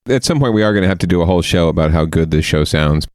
At some point, we are going to have to do a whole show about how good this show sounds.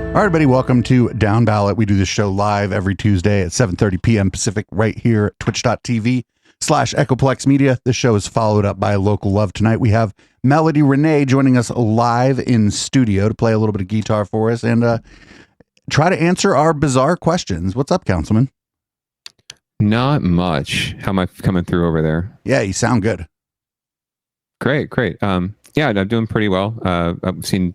All right, everybody, welcome to Down Ballot. We do this show live every Tuesday at 7:30 p.m. Pacific right here at twitch.tv/Echoplex Media. This show is followed up by Local Love. Tonight we have Melody Renee joining us live in studio to play a little bit of guitar for us and try to answer our bizarre questions. What's up, Councilman? Not much. How am I coming through over there? Yeah, you sound good. Great. Yeah, I'm doing pretty well. I've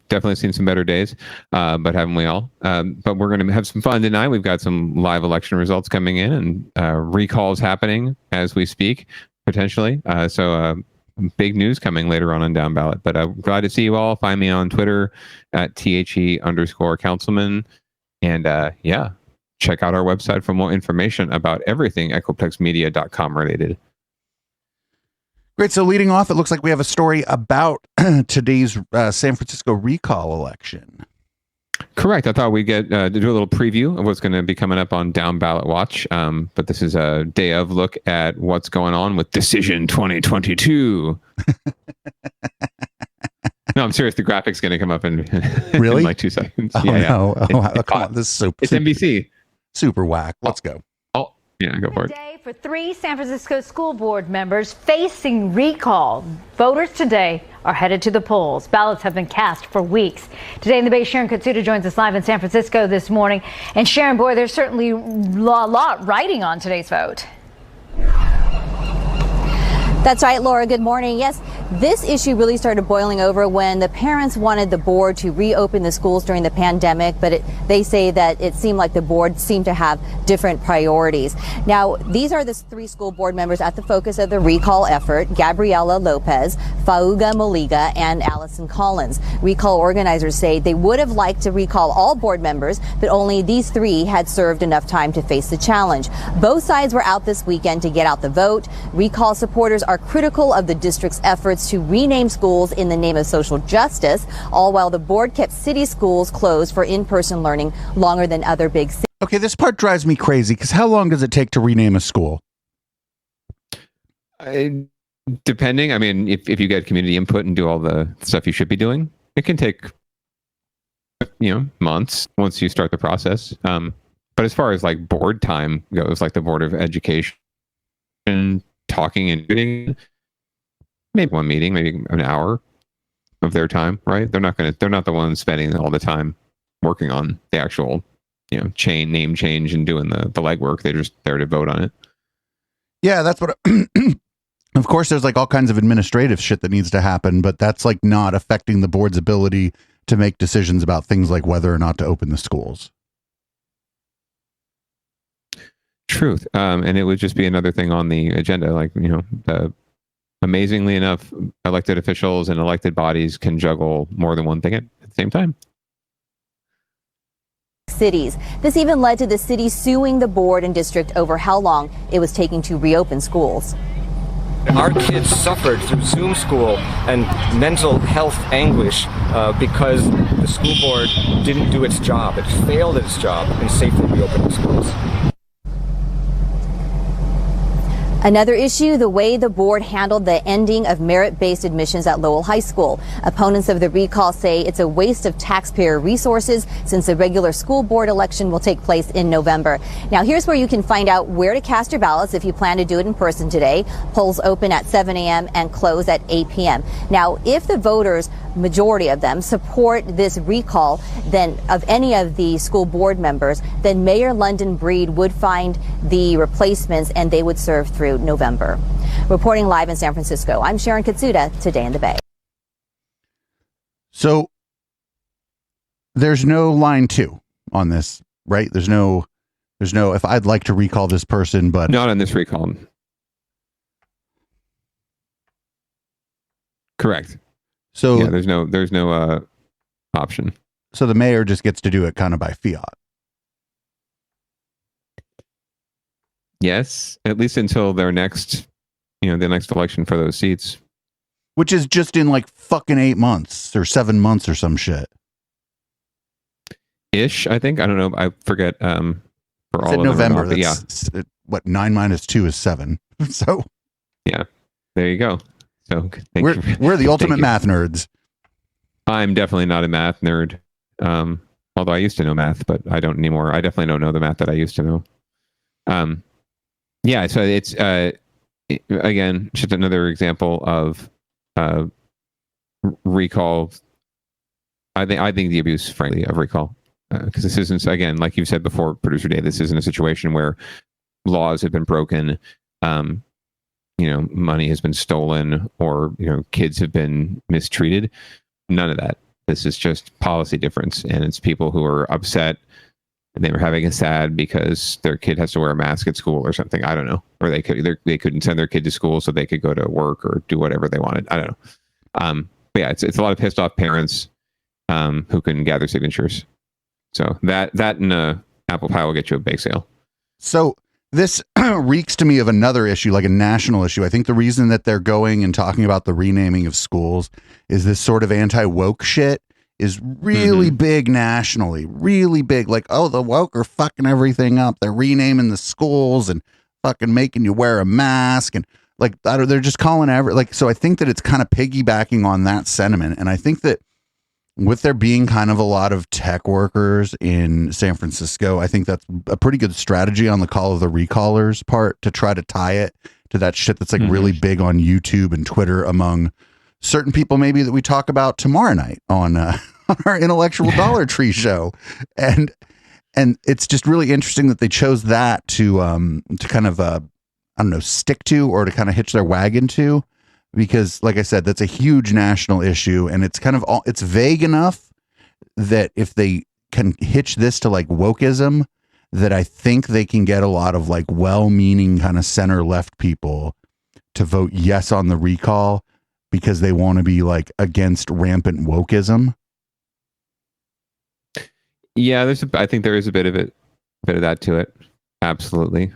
definitely seen some better days, but haven't we all? But we're going to have some fun tonight. We've got some live election results coming in and recalls happening as we speak, potentially. So big news coming later on Down Ballot. But I'm glad to see you all. Find me on Twitter at @THE_Councilman. And yeah, check out our website for more information about everything EchoplexMedia.com related. Great. So leading off, it looks like we have a story about today's San Francisco recall election. Correct. I thought we'd get to do a little preview of what's going to be coming up on Down Ballot Watch. But this is a day of look at what's going on with Decision 2022. No, I'm serious. The graphic's going to come up in Really? in like 2 seconds. Oh, yeah, no. Yeah. Oh, come on. This is super, It's NBC. super whack. Let's go. Oh, yeah, go for it. Day for 3 San Francisco school board members facing recall. Voters today are headed to the polls. Ballots have been cast for weeks. Today in the Bay, Sharon Katsuda joins us live in San Francisco this morning. And Sharon, boy, there's certainly a lot riding on today's vote. That's right, Laura. Good morning. Yes, this issue really started boiling over when the parents wanted the board to reopen the schools during the pandemic, but they say that it seemed like the board seemed to have different priorities. Now, these are the 3 school board members at the focus of the recall effort: Gabriela Lopez, Fauga Moliga, and Allison Collins. Recall organizers say they would have liked to recall all board members, but only these 3 had served enough time to face the challenge. Both sides were out this weekend to get out the vote. Recall supporters are critical of the district's efforts to rename schools in the name of social justice, all while the board kept city schools closed for in-person learning longer than other big cities. Okay, this part drives me crazy because how long does it take to rename a school? Depending. I mean, if you get community input and do all the stuff you should be doing, it can take, months once you start the process. But as far as like board time goes, like the Board of Education talking and doing maybe one meeting, maybe an hour of their time, right? They're not the ones spending all the time working on the actual, name change and doing the legwork. They're just there to vote on it. Yeah, that's what. Of course, there's like all kinds of administrative shit that needs to happen, but that's like not affecting the board's ability to make decisions about things like whether or not to open the schools. Truth. And it would just be another thing on the agenda. Like, amazingly enough, elected officials and elected bodies can juggle more than one thing at the same time. Cities. This even led to the city suing the board and district over how long it was taking to reopen schools. Our kids suffered through Zoom school and mental health anguish because the school board didn't do its job. It failed at its job in safely reopening schools. Another issue, the way the board handled the ending of merit-based admissions at Lowell High School. Opponents of the recall say it's a waste of taxpayer resources since the regular school board election will take place in November. Now, here's where you can find out where to cast your ballots if you plan to do it in person today. Polls open at 7 a.m. and close at 8 p.m. Now, if the voters, majority of them, support this recall then of any of the school board members, then Mayor London Breed would find the replacements and they would serve through November. Reporting live in San Francisco, I'm Sharon Katsuda, Today in the Bay. So there's no line 2 on this, right? There's no, if I'd like to recall this person, but Not on this recall. Correct. So yeah, there's no option. So the mayor just gets to do it kind of by fiat. Yes, at least until their next, the next election for those seats. Which is just in like fucking 8 months or 7 months or some shit. Ish, I think. I don't know. I forget. For all It's in of November. Them, yeah. What 9 minus 2 is 7. So yeah, there you go. So we're the ultimate math nerds. I'm definitely not a math nerd. Although I used to know math, but I don't anymore. I definitely don't know the math that I used to know. Yeah, so it's again just another example of recall. I think the abuse, frankly, of recall, because this isn't, again, like you said before, Producer Dave, this isn't a situation where laws have been broken, money has been stolen, or kids have been mistreated. None of that. This is just policy difference, and it's people who are upset. And they were having a sad because their kid has to wear a mask at school or something. I don't know. Or they couldn't send their kid to school so they could go to work or do whatever they wanted. I don't know. But yeah, it's a lot of pissed off parents who couldn't gather signatures. So that and apple pie will get you a bake sale. So this reeks to me of another issue, like a national issue. I think the reason that they're going and talking about the renaming of schools is this sort of anti-woke shit is really big nationally, really big. Like, oh, the woke are fucking everything up. They're renaming the schools and fucking making you wear a mask. And like, they're just calling so I think that it's kind of piggybacking on that sentiment. And I think that with there being kind of a lot of tech workers in San Francisco, I think that's a pretty good strategy on the call of the recallers part to try to tie it to that shit that's like really big on YouTube and Twitter among certain people maybe that we talk about tomorrow night on our Intellectual Dollar Tree show. And it's just really interesting that they chose that to kind of I don't know, stick to or to kind of hitch their wagon to, because like I said, that's a huge national issue, and it's kind of it's vague enough that if they can hitch this to like wokeism, that I think they can get a lot of like well-meaning kind of center left people to vote yes on the recall because they want to be like against rampant wokeism. Yeah, I think there is a bit of that to it. Absolutely.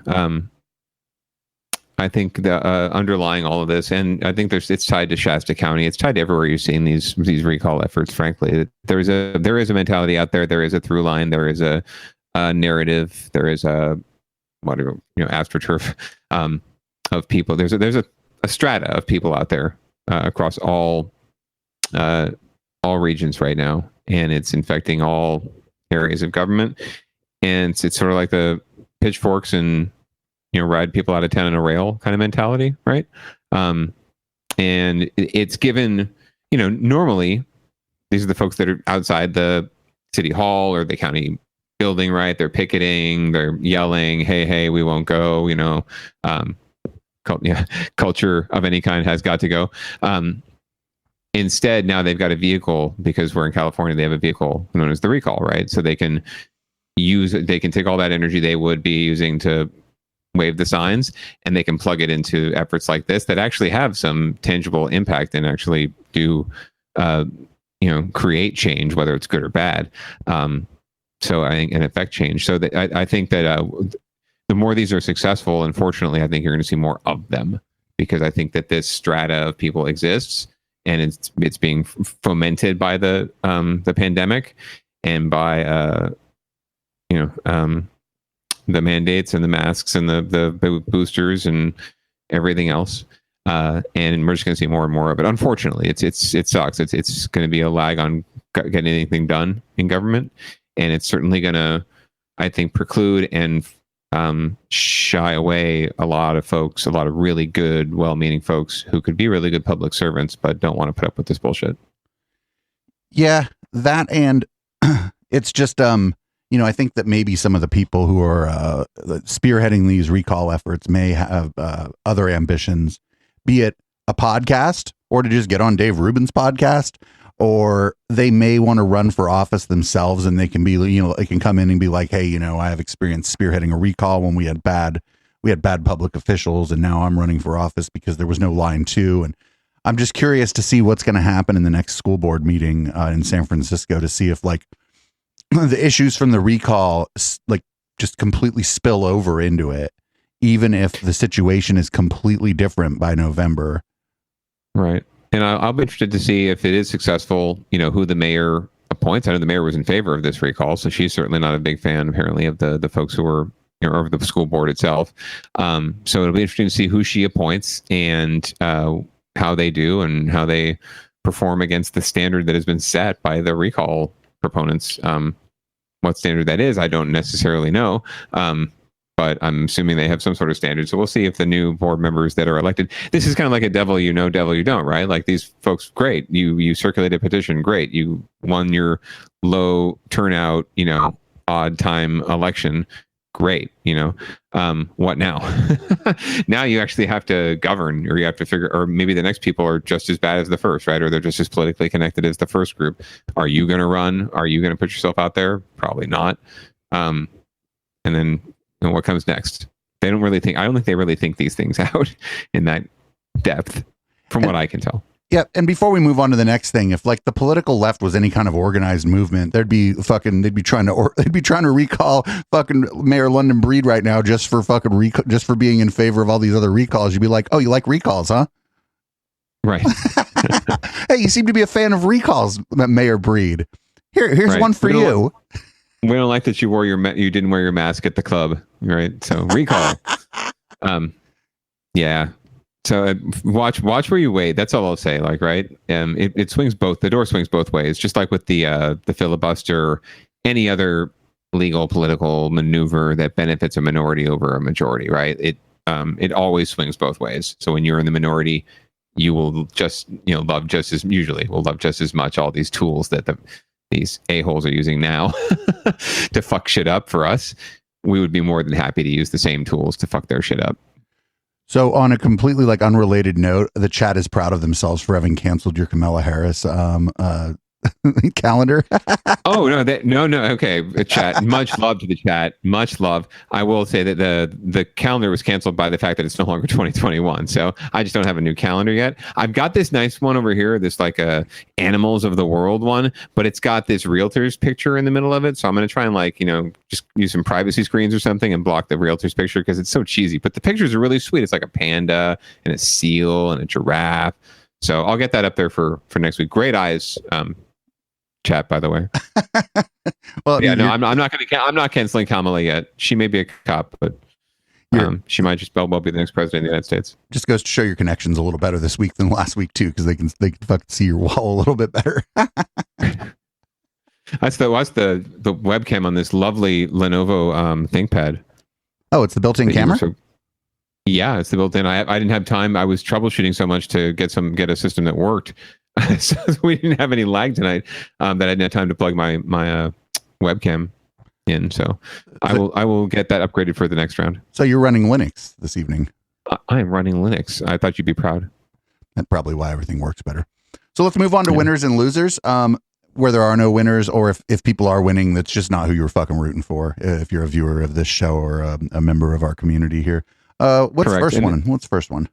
I think the underlying all of this, and I think it's tied to Shasta County. It's tied to everywhere you're seeing these recall efforts. Frankly, there is a mentality out there. There is a through line. There is a narrative. There is a astroturf of people. There's a strata of people out there across all regions right now, and it's infecting all areas of government. And it's sort of like the pitchforks and ride people out of town in a rail kind of mentality, right? And it's given, normally these are the folks that are outside the city hall or the county building, right? They're picketing, they're yelling, hey, we won't go, culture of any kind has got to go. Instead, now they've got a vehicle, because we're in California, they have a vehicle known as the recall, right? So they can take all that energy they would be using to wave the signs, and they can plug it into efforts like this that actually have some tangible impact and actually do create change, whether it's good or bad. So I think, and affect change. So I think that the more these are successful, unfortunately, I think you're going to see more of them, because I think that this strata of people exists, and it's being fomented by the pandemic and by the mandates and the masks and the boosters and everything else. And we're just going to see more and more of it. Unfortunately, it sucks. It's going to be a lag on getting anything done in government. And it's certainly going to, I think, preclude and shy away a lot of folks, a lot of really good, well-meaning folks who could be really good public servants, but don't want to put up with this bullshit. Yeah, that, and it's just, I think that maybe some of the people who are spearheading these recall efforts may have other ambitions, be it a podcast or to just get on Dave Rubin's podcast, or they may want to run for office themselves, and they can be, they can come in and be like, hey, I have experience spearheading a recall when we had bad public officials, and now I'm running for office because there was no line 2. And I'm just curious to see what's going to happen in the next school board meeting in San Francisco, to see if like the issues from the recall like just completely spill over into it, even if the situation is completely different by November. Right. And I'll be interested to see if it is successful, who the mayor appoints. I know the mayor was in favor of this recall, so she's certainly not a big fan, apparently, of the folks who were of the school board itself. So it'll be interesting to see who she appoints and how they do and how they perform against the standard that has been set by the recall proponents. What standard that is, I don't necessarily know. But I'm assuming they have some sort of standard. So we'll see if the new board members that are elected, this is kind of like a devil you know, devil you don't, right? Like these folks, great. You circulated a petition, great. You won your low turnout, odd time election, great. What now? Now you actually have to govern, or you have to figure, or maybe the next people are just as bad as the first, right? Or they're just as politically connected as the first group. Are you going to run? Are you going to put yourself out there? Probably not. And then, what comes next? They don't really think. I don't think they really think these things out in that depth, from what I can tell. Yeah, and before we move on to the next thing, if like the political left was any kind of organized movement, they'd be trying to recall fucking Mayor London Breed right now just for being in favor of all these other recalls. You'd be like, oh, you like recalls, huh? Right. Hey, you seem to be a fan of recalls, Mayor Breed. Here's Right. one for you. We don't like that you didn't wear your mask at the club, right? So recall. Yeah. So watch where you wait. That's all I'll say. Like, right? It swings both. The door swings both ways. Just like with the filibuster, or any other legal political maneuver that benefits a minority over a majority, right? It always swings both ways. So when you're in the minority, you will just love just as much all these tools that these a-holes are using now to fuck shit up for us. We would be more than happy to use the same tools to fuck their shit up. So on a completely unrelated note, the chat is proud of themselves for having canceled your Kamala Harris calendar. Oh no. Okay, chat. Much love to the chat. Much love. I will say that the calendar was canceled by the fact that it's no longer 2021. So I just don't have a new calendar yet. I've got this nice one over here, this animals of the world one, but it's got this realtor's picture in the middle of it. So I'm gonna try and just use some privacy screens or something and block the realtor's picture because it's so cheesy. But the pictures are really sweet. It's like a panda and a seal and a giraffe. So I'll get that up there for next week. Great eyes. Chat, by the way. Well, yeah, no, I'm not canceling Kamala yet. She may be a cop, but she might just well be the next president of the United States. Just goes to show your connections a little better this week than last week too, because they can fucking see your wall a little bit better. That's the webcam on this lovely Lenovo ThinkPad. Oh, it's the built-in camera. Yeah, it's the built-in. I didn't have time. I was troubleshooting so much to get a system that worked. So we didn't have any lag tonight that I didn't have time to plug my webcam in. So I will get that upgraded for the next round. So you're running Linux this evening. I am running Linux. I thought you'd be proud. That's probably why everything works better. So let's move on to winners and losers. Where there are no winners, or if people are winning, that's just not who you were fucking rooting for. If you're a viewer of this show or a member of our community here. What's the first one? What's the first one?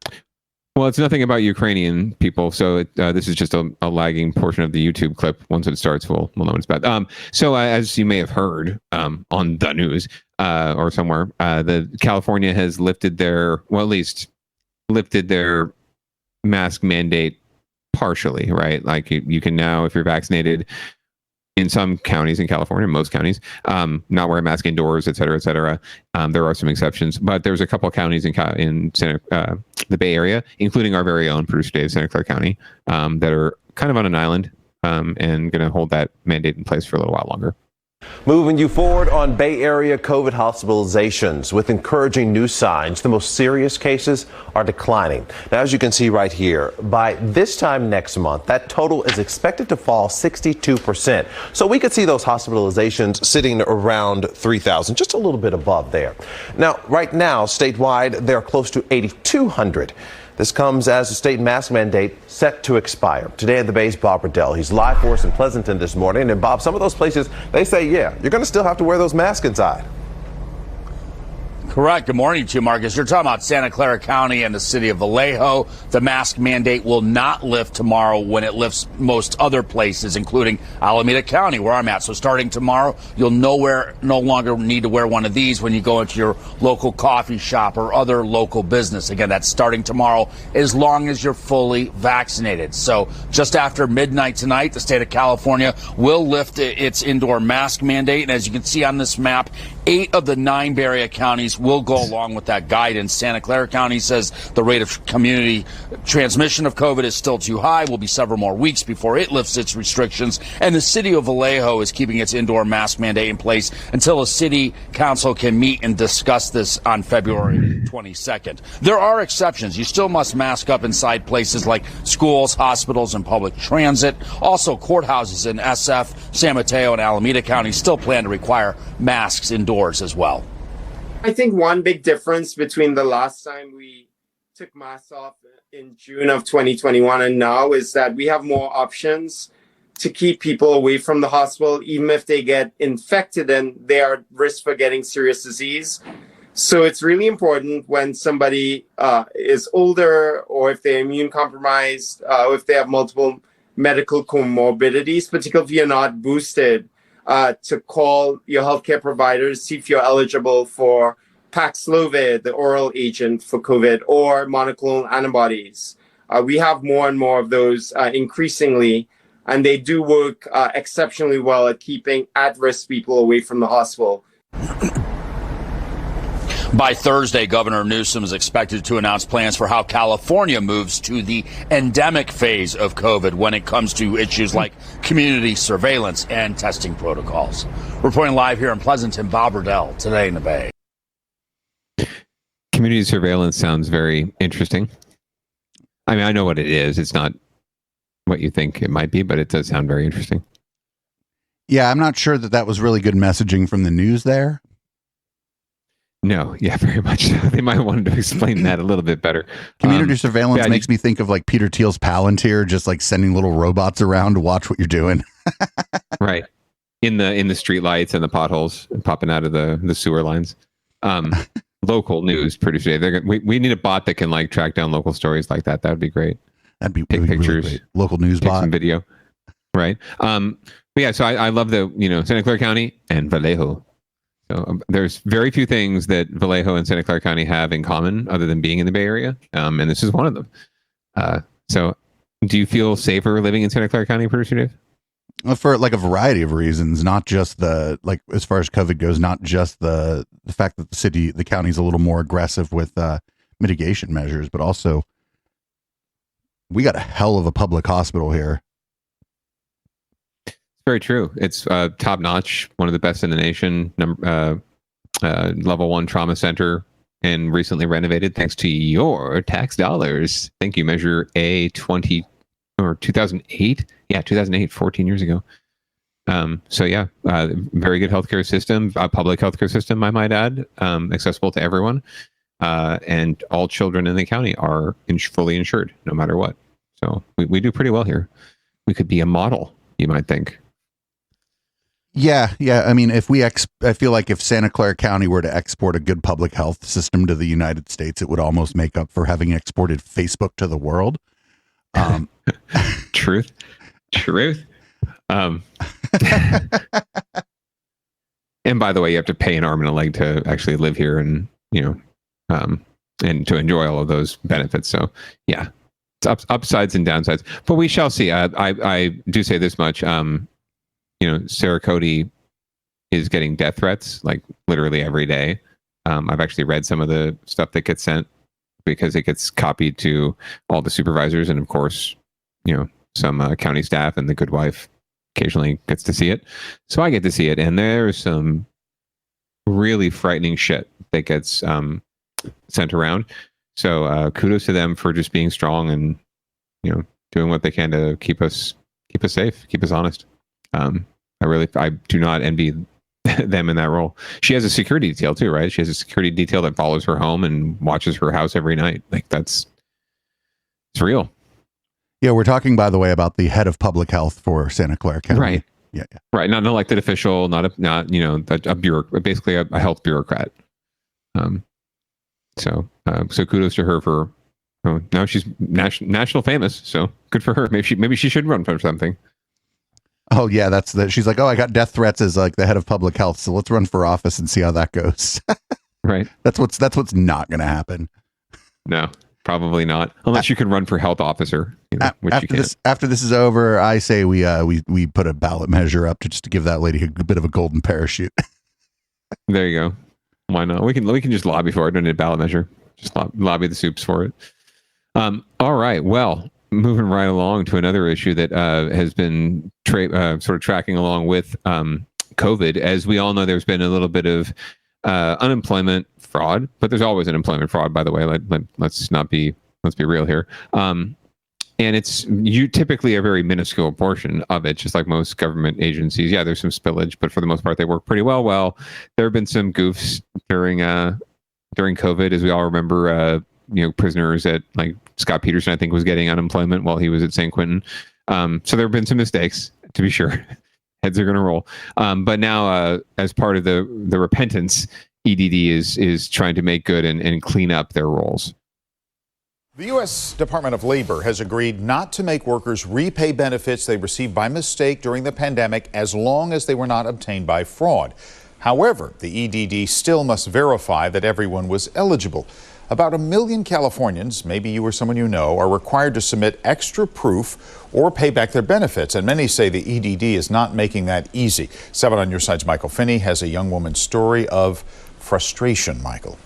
Well, it's nothing about Ukrainian people, so this is just a lagging portion of the YouTube clip. Once it starts, we'll know what it's about. So as you may have heard on the news or somewhere, the California has lifted their mask mandate partially, right? Like you can now, if you're vaccinated, in some counties in California, most counties, not wear a mask indoors, et cetera, et cetera. There are some exceptions, but there's a couple of counties in the Bay Area, including our very own Bruce Dave, Santa Clara County, that are kind of on an island and going to hold that mandate in place for a little while longer. Moving you forward on Bay Area COVID hospitalizations with encouraging new signs. The most serious cases are declining. Now, as you can see right here, by this time next month, that total is expected to fall 62%. So we could see those hospitalizations sitting around 3,000, just a little bit above there. Now, right now, statewide, they're close to 8,200. This comes as the state mask mandate set to expire. Today at the Bay's Bob Riddell. He's live for us in Pleasanton this morning. And Bob, some of those places, they say, yeah, you're going to still have to wear those masks inside. Correct. Good morning to you, Marcus. You're talking about Santa Clara County and the city of Vallejo. The mask mandate will not lift tomorrow when it lifts most other places, including Alameda County, where I'm at. So starting tomorrow, you'll no longer need to wear one of these when you go into your local coffee shop or other local business. Again, that's starting tomorrow as long as you're fully vaccinated. So just after midnight tonight, the state of California will lift its indoor mask mandate. And as you can see on this map, 8 of the 9 Bay Area counties will go along with that guidance. Santa Clara County says the rate of community transmission of COVID is still too high. Will be several more weeks before it lifts its restrictions. And the city of Vallejo is keeping its indoor mask mandate in place until a city council can meet and discuss this on February 22nd. There are exceptions. You still must mask up inside places like schools, hospitals, and public transit. Also, courthouses in SF, San Mateo, and Alameda County still plan to require masks indoors as well. I think one big difference between the last time we took masks off in June of 2021 and now is that we have more options to keep people away from the hospital, even if they get infected and they are at risk for getting serious disease. So it's really important when somebody is older, or if they're immune compromised, or if they have multiple medical comorbidities, particularly if you're not boosted, to call your healthcare providers, see if you're eligible for Paxlovid, the oral agent for COVID, or monoclonal antibodies. We have more and more of those increasingly, and they do work exceptionally well at keeping at-risk people away from the hospital. By Thursday, Governor Newsom is expected to announce plans for how California moves to the endemic phase of COVID when it comes to issues like community surveillance and testing protocols. Reporting live here in Pleasanton, Bob Riddell, Today in the Bay. Community surveillance sounds very interesting. I mean, I know what it is. It's not what you think it might be, but it does sound very interesting. Yeah, I'm not sure that was really good messaging from the news there. No, yeah, very much so. They might have wanted to explain that a little bit better. Community surveillance makes me think of like Peter Thiel's Palantir, just like sending little robots around to watch what you're doing. Right. In the street lights and the potholes popping out of the sewer lines. Local news producer. We need a bot that can like track down local stories like that. That would be great. That'd be take pictures, really local news take bot, some video. Right. But yeah, so I love the Santa Clara County and Vallejo. So there's very few things that Vallejo and Santa Clara County have in common other than being in the Bay Area. And this is one of them. So do you feel safer living in Santa Clara County, producer Dave? For like a variety of reasons, not just as far as COVID goes, not just the fact that the county's a little more aggressive with mitigation measures, but also we got a hell of a public hospital here. Very true. It's top notch, one of the best in the nation. Level 1 trauma center, and recently renovated thanks to your tax dollars. Thank you, Measure A 2008. Yeah, 2008, 14 years ago. So yeah, very good healthcare system, public healthcare system, I might add, accessible to everyone, and all children in the county are fully insured, no matter what. So we do pretty well here. We could be a model, you might think. Yeah. I mean, I feel like if Santa Clara County were to export a good public health system to the United States, it would almost make up for having exported Facebook to the world. Truth. And by the way, you have to pay an arm and a leg to actually live here, and and to enjoy all of those benefits. So yeah, it's upsides and downsides, but we shall see. I do say this much. Sarah Cody is getting death threats like literally every day. I've actually read some of the stuff that gets sent because it gets copied to all the supervisors, and of course, some county staff, and the good wife occasionally gets to see it. So I get to see it, and there's some really frightening shit that gets sent around. So kudos to them for just being strong and doing what they can to keep us safe, keep us honest. I do not envy them in that role. She has a security detail too, right? She has a security detail that follows her home and watches her house every night. Like it's real. Yeah, we're talking, by the way, about the head of public health for Santa Clara County. Right. Yeah. Right. Not an elected official, not a bureaucrat, basically a health bureaucrat. So kudos to her for. Now she's national famous, so good for her. Maybe she should run for something. Oh yeah, she's like, oh, I got death threats as like the head of public health, so let's run for office and see how that goes. Right. That's what's not going to happen. No, probably not, unless you can run for health officer. Which after you can't. After this is over, I say we put a ballot measure up just to give that lady a bit of a golden parachute. There you go. Why not? We can just lobby for it. Don't need a ballot measure. Just lobby the soups for it. All right. Well, moving right along to another issue that has been sort of tracking along with COVID. As we all know, there's been a little bit of unemployment fraud, but there's always unemployment fraud, by the way. Let's be real here. And it's typically a very minuscule portion of it, just like most government agencies. Yeah, there's some spillage, but for the most part, they work pretty well. Well, there have been some goofs during COVID, as we all remember. Prisoners at like Scott Peterson, I think, was getting unemployment while he was at San Quentin. So there have been some mistakes, to be sure. Heads are going to roll. But now, as part of the repentance, EDD is trying to make good and clean up their roles. The U.S. Department of Labor has agreed not to make workers repay benefits they received by mistake during the pandemic as long as they were not obtained by fraud. However, the EDD still must verify that everyone was eligible. About 1 million Californians, maybe you or someone you know, are required to submit extra proof or pay back their benefits. And many say the EDD is not making that easy. 7 on Your Side's Michael Finney has a young woman's story of frustration, Michael.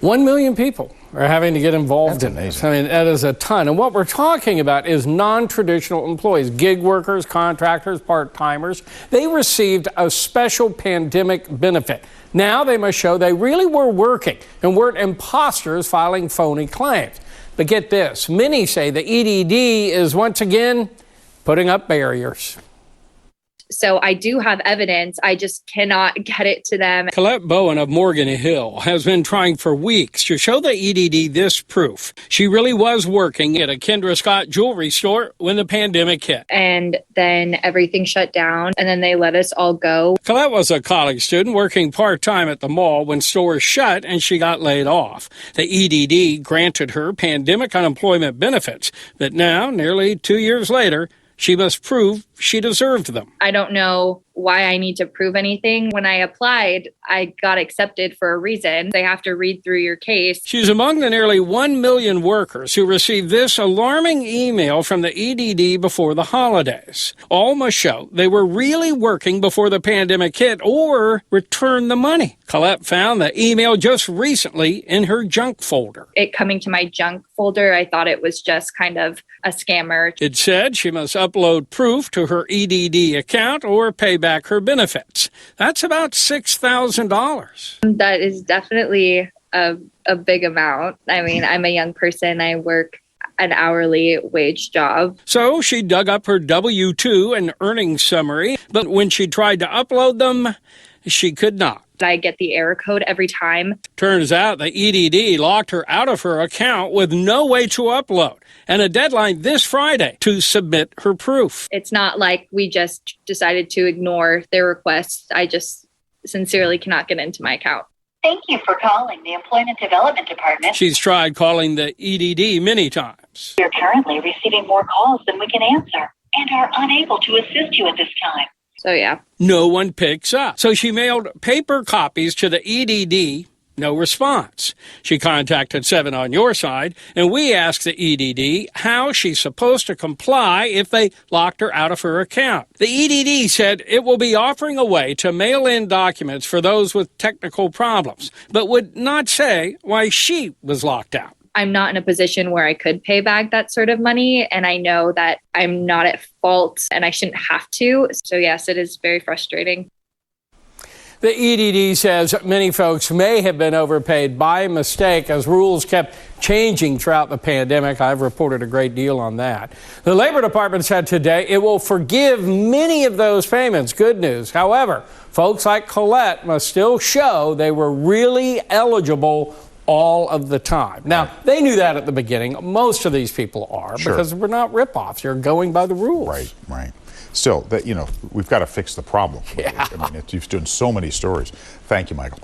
1 million people are having to get involved in this. I mean, that is a ton. And what we're talking about is non-traditional employees, gig workers, contractors, part-timers. They received a special pandemic benefit. Now they must show they really were working and weren't imposters filing phony claims. But get this, many say the EDD is once again putting up barriers. So I do have evidence. I just cannot get it to them. Colette Bowen of Morgan Hill has been trying for weeks to show the EDD this proof. She really was working at a Kendra Scott jewelry store when the pandemic hit. And then everything shut down, and then they let us all go. Colette was a college student working part-time at the mall when stores shut and she got laid off. The EDD granted her pandemic unemployment benefits, but now, nearly 2 years later, she must prove she deserved them. I don't know why I need to prove anything. When I applied, I got accepted for a reason. They have to read through your case. She's among the nearly 1 million workers who received this alarming email from the EDD before the holidays. All must show they were really working before the pandemic hit or return the money. Colette found the email just recently in her junk folder. It coming to my junk folder, I thought it was just kind of a scammer. It said she must upload proof to her EDD account or pay back her benefits. That's about $6,000. That is definitely a big amount. I mean, I'm a young person. I work an hourly wage job. So she dug up her W-2 and earnings summary, but when she tried to upload them, she could not. I get the error code every time. Turns out the EDD locked her out of her account with no way to upload and a deadline this Friday to submit her proof. It's not like we just decided to ignore their requests. I just sincerely cannot get into my account. Thank you for calling the Employment Development Department. She's tried calling the EDD many times. We're currently receiving more calls than we can answer and are unable to assist you at this time. So, yeah. No one picks up. So she mailed paper copies to the EDD. No response. She contacted 7 on Your Side, and we asked the EDD how she's supposed to comply if they locked her out of her account. The EDD said it will be offering a way to mail in documents for those with technical problems, but would not say why she was locked out. I'm not in a position where I could pay back that sort of money, and I know that I'm not at fault and I shouldn't have to. So yes, it is very frustrating. The EDD says many folks may have been overpaid by mistake as rules kept changing throughout the pandemic. I've reported a great deal on that. The Labor Department said today it will forgive many of those payments. Good news. However, folks like Colette must still show they were really eligible all of the time. Now, they knew that at the beginning. Most of these people are, because we're not ripoffs. You're going by the rules. Right, right. Still, that, you know, we've got to fix the problem. Yeah. I mean, you've done so many stories. Thank you, Michael.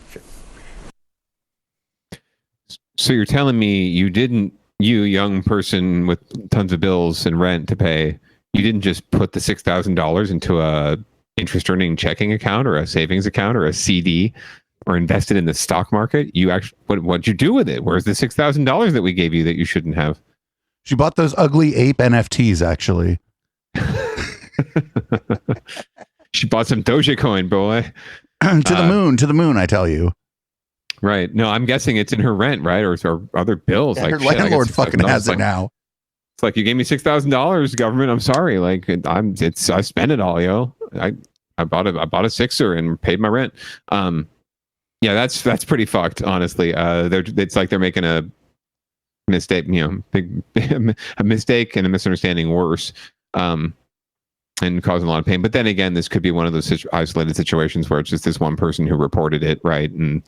So you're telling me you didn't, you young person with tons of bills and rent to pay, you didn't just put the $6,000 into a interest earning checking account or a savings account or a CD or invested in the stock market? You actually, what'd you do with it? Where's the $6,000 that we gave you that you shouldn't have? She bought those ugly ape NFTs, actually. She bought some Dogecoin, boy. To the moon, I tell you. Right. No, I'm guessing it's in her rent, right? Or other bills. Yeah, like her landlord fucking has it now. It's like, you gave me $6,000, government. I'm sorry. Like, I spent it all, yo. I bought a sixer and paid my rent. Yeah, that's pretty fucked, honestly. It's like they're making a mistake, you know, a mistake and a misunderstanding worse, and causing a lot of pain. But then again, this could be one of those isolated situations where it's just this one person who reported it, right? And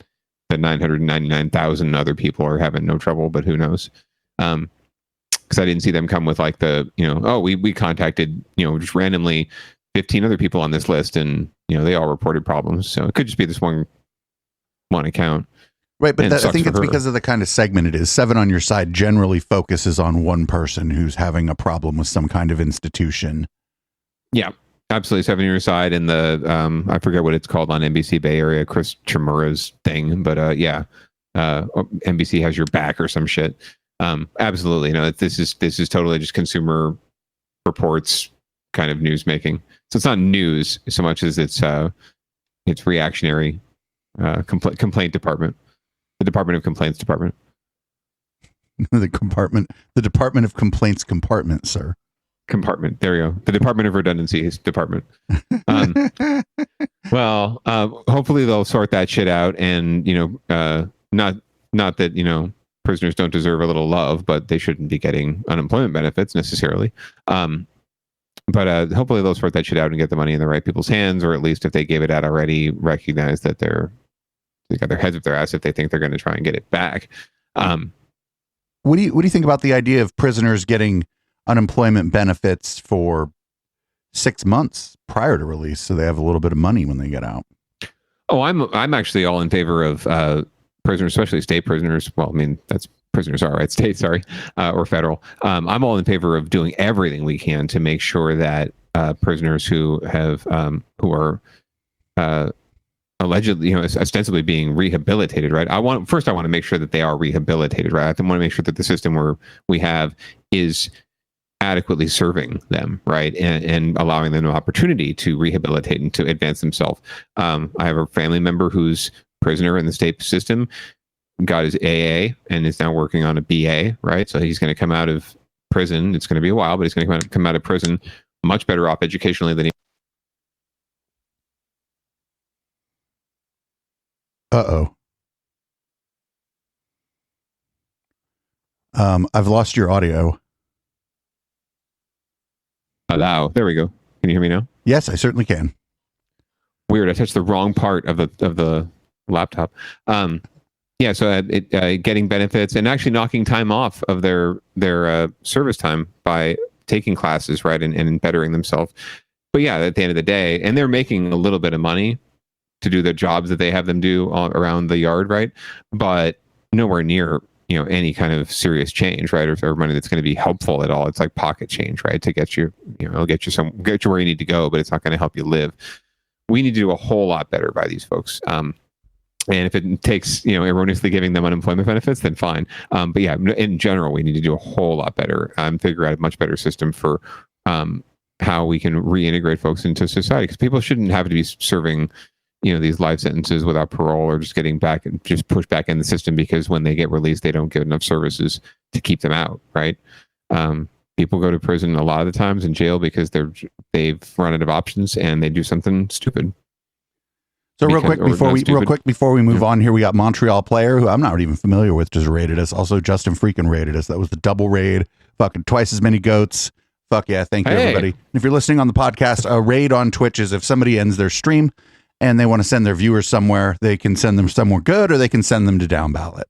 the 999,000 other people are having no trouble, but who knows? Because I didn't see them come with like the, you know, oh, we contacted, you know, just randomly 15 other people on this list, and you know, they all reported problems. So it could just be this one account. Right, but I think it's because of the kind of segment it is. 7 on Your Side generally focuses on one person who's having a problem with some kind of institution. Yeah. absolutely 7 year side, and the I forget what it's called on NBC Bay Area, Chris Chimura's thing, but NBC has your back or some shit. Absolutely, this is totally just Consumer Reports kind of news making. So it's not news so much as it's reactionary complaint department, the Department of Complaints department. The Department of Complaints compartment, sir. Compartment. There you go. The Department of Redundancies department. Well, hopefully they'll sort that shit out, and not that prisoners don't deserve a little love, but they shouldn't be getting unemployment benefits necessarily. But hopefully they'll sort that shit out and get the money in the right people's hands, or at least if they gave it out already, recognize that they got their heads up their ass if they think they're going to try and get it back. What do you think about the idea of prisoners getting unemployment benefits for 6 months prior to release, so they have a little bit of money when they get out? Oh, I'm actually all in favor of prisoners, especially state prisoners. Well, I mean, that's prisoners are, right? State, sorry, or federal. I'm all in favor of doing everything we can to make sure that prisoners who are allegedly, ostensibly being rehabilitated, right? I want to make sure that they are rehabilitated, right? I want to make sure that the system we have is adequately serving them, right, and allowing them an opportunity to rehabilitate and to advance themselves. I have a family member who's prisoner in the state system, got his AA, and is now working on a BA, right? So he's going to come out of prison. It's going to be a while, but he's going to come out of prison much better off educationally than he. I've lost your audio. Allow. There we go. Can you hear me now? Yes, I certainly can. Weird. I touched the wrong part of the laptop. So getting benefits and actually knocking time off of their service time by taking classes, right, and bettering themselves. But yeah, at the end of the day, and they're making a little bit of money to do the jobs that they have them do around the yard, right? But nowhere near any kind of serious change, right, or money that's going to be helpful at all. It's like pocket change, right, to get you, get you where you need to go, but it's not going to help you live. We need to do a whole lot better by these folks. And if it takes, erroneously giving them unemployment benefits, then fine. But yeah, in general, we need to do a whole lot better. Figure out a much better system for how we can reintegrate folks into society, because people shouldn't have to be serving these life sentences without parole, or just getting back and just pushed back in the system because when they get released, they don't get enough services to keep them out, right? People go to prison a lot of the times, in jail, because they've run out of options and they do something stupid. So real quick before we move on here, we got Montreal Player, who I'm not even familiar with, just rated us. Also, Justin freaking rated us. That was the double raid. Fucking twice as many goats. Fuck yeah. Thank you, everybody. And if you're listening on the podcast, a raid on Twitch is if somebody ends their stream and they want to send their viewers somewhere, they can send them somewhere good, or they can send them to Downballot.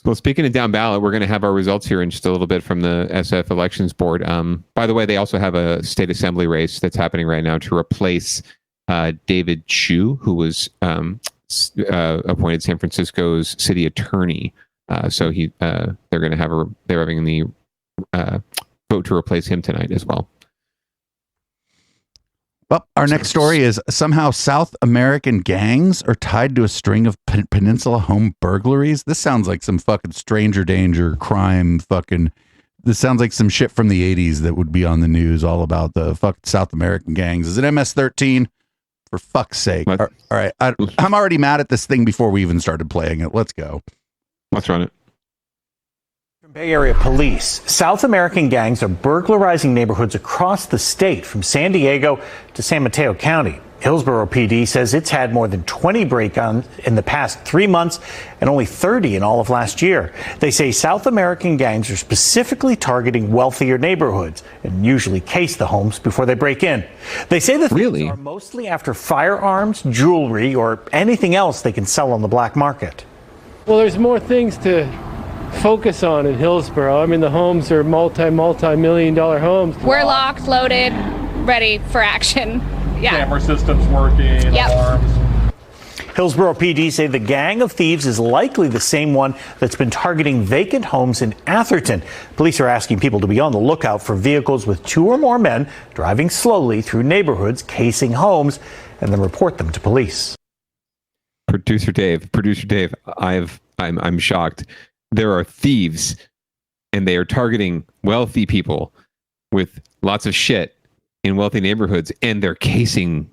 Well, speaking of Downballot, we're going to have our results here in just a little bit from the SF Elections Board. By the way, they also have a state assembly race that's happening right now to replace David Chu, who was appointed San Francisco's city attorney. So they're having the vote to replace him tonight as well. Well, our next story is somehow South American gangs are tied to a string of peninsula home burglaries. This sounds like some fucking stranger danger crime this sounds like some shit from the 80s that would be on the news, all about the fucking South American gangs. Is it MS-13? For fuck's sake. All right. I'm already mad at this thing before we even started playing it. Let's go. Let's run it. Bay Area police. South American gangs are burglarizing neighborhoods across the state, from San Diego to San Mateo County. Hillsborough PD says it's had more than 20 break-ons in the past 3 months and only 30 in all of last year. They say South American gangs are specifically targeting wealthier neighborhoods and usually case the homes before they break in. They say the thieves are mostly after firearms, jewelry, or anything else they can sell on the black market. Well, there's more things to focus on in Hillsborough. I mean, the homes are multi-million-dollar homes. We're locked, loaded, ready for action. Yeah. Camera systems working, alarms. Hillsborough PD say the gang of thieves is likely the same one that's been targeting vacant homes in Atherton. Police are asking people to be on the lookout for vehicles with 2 or more men driving slowly through neighborhoods, casing homes, and then report them to police. Producer Dave, I'm shocked. There are thieves, and they are targeting wealthy people with lots of shit in wealthy neighborhoods, and they're casing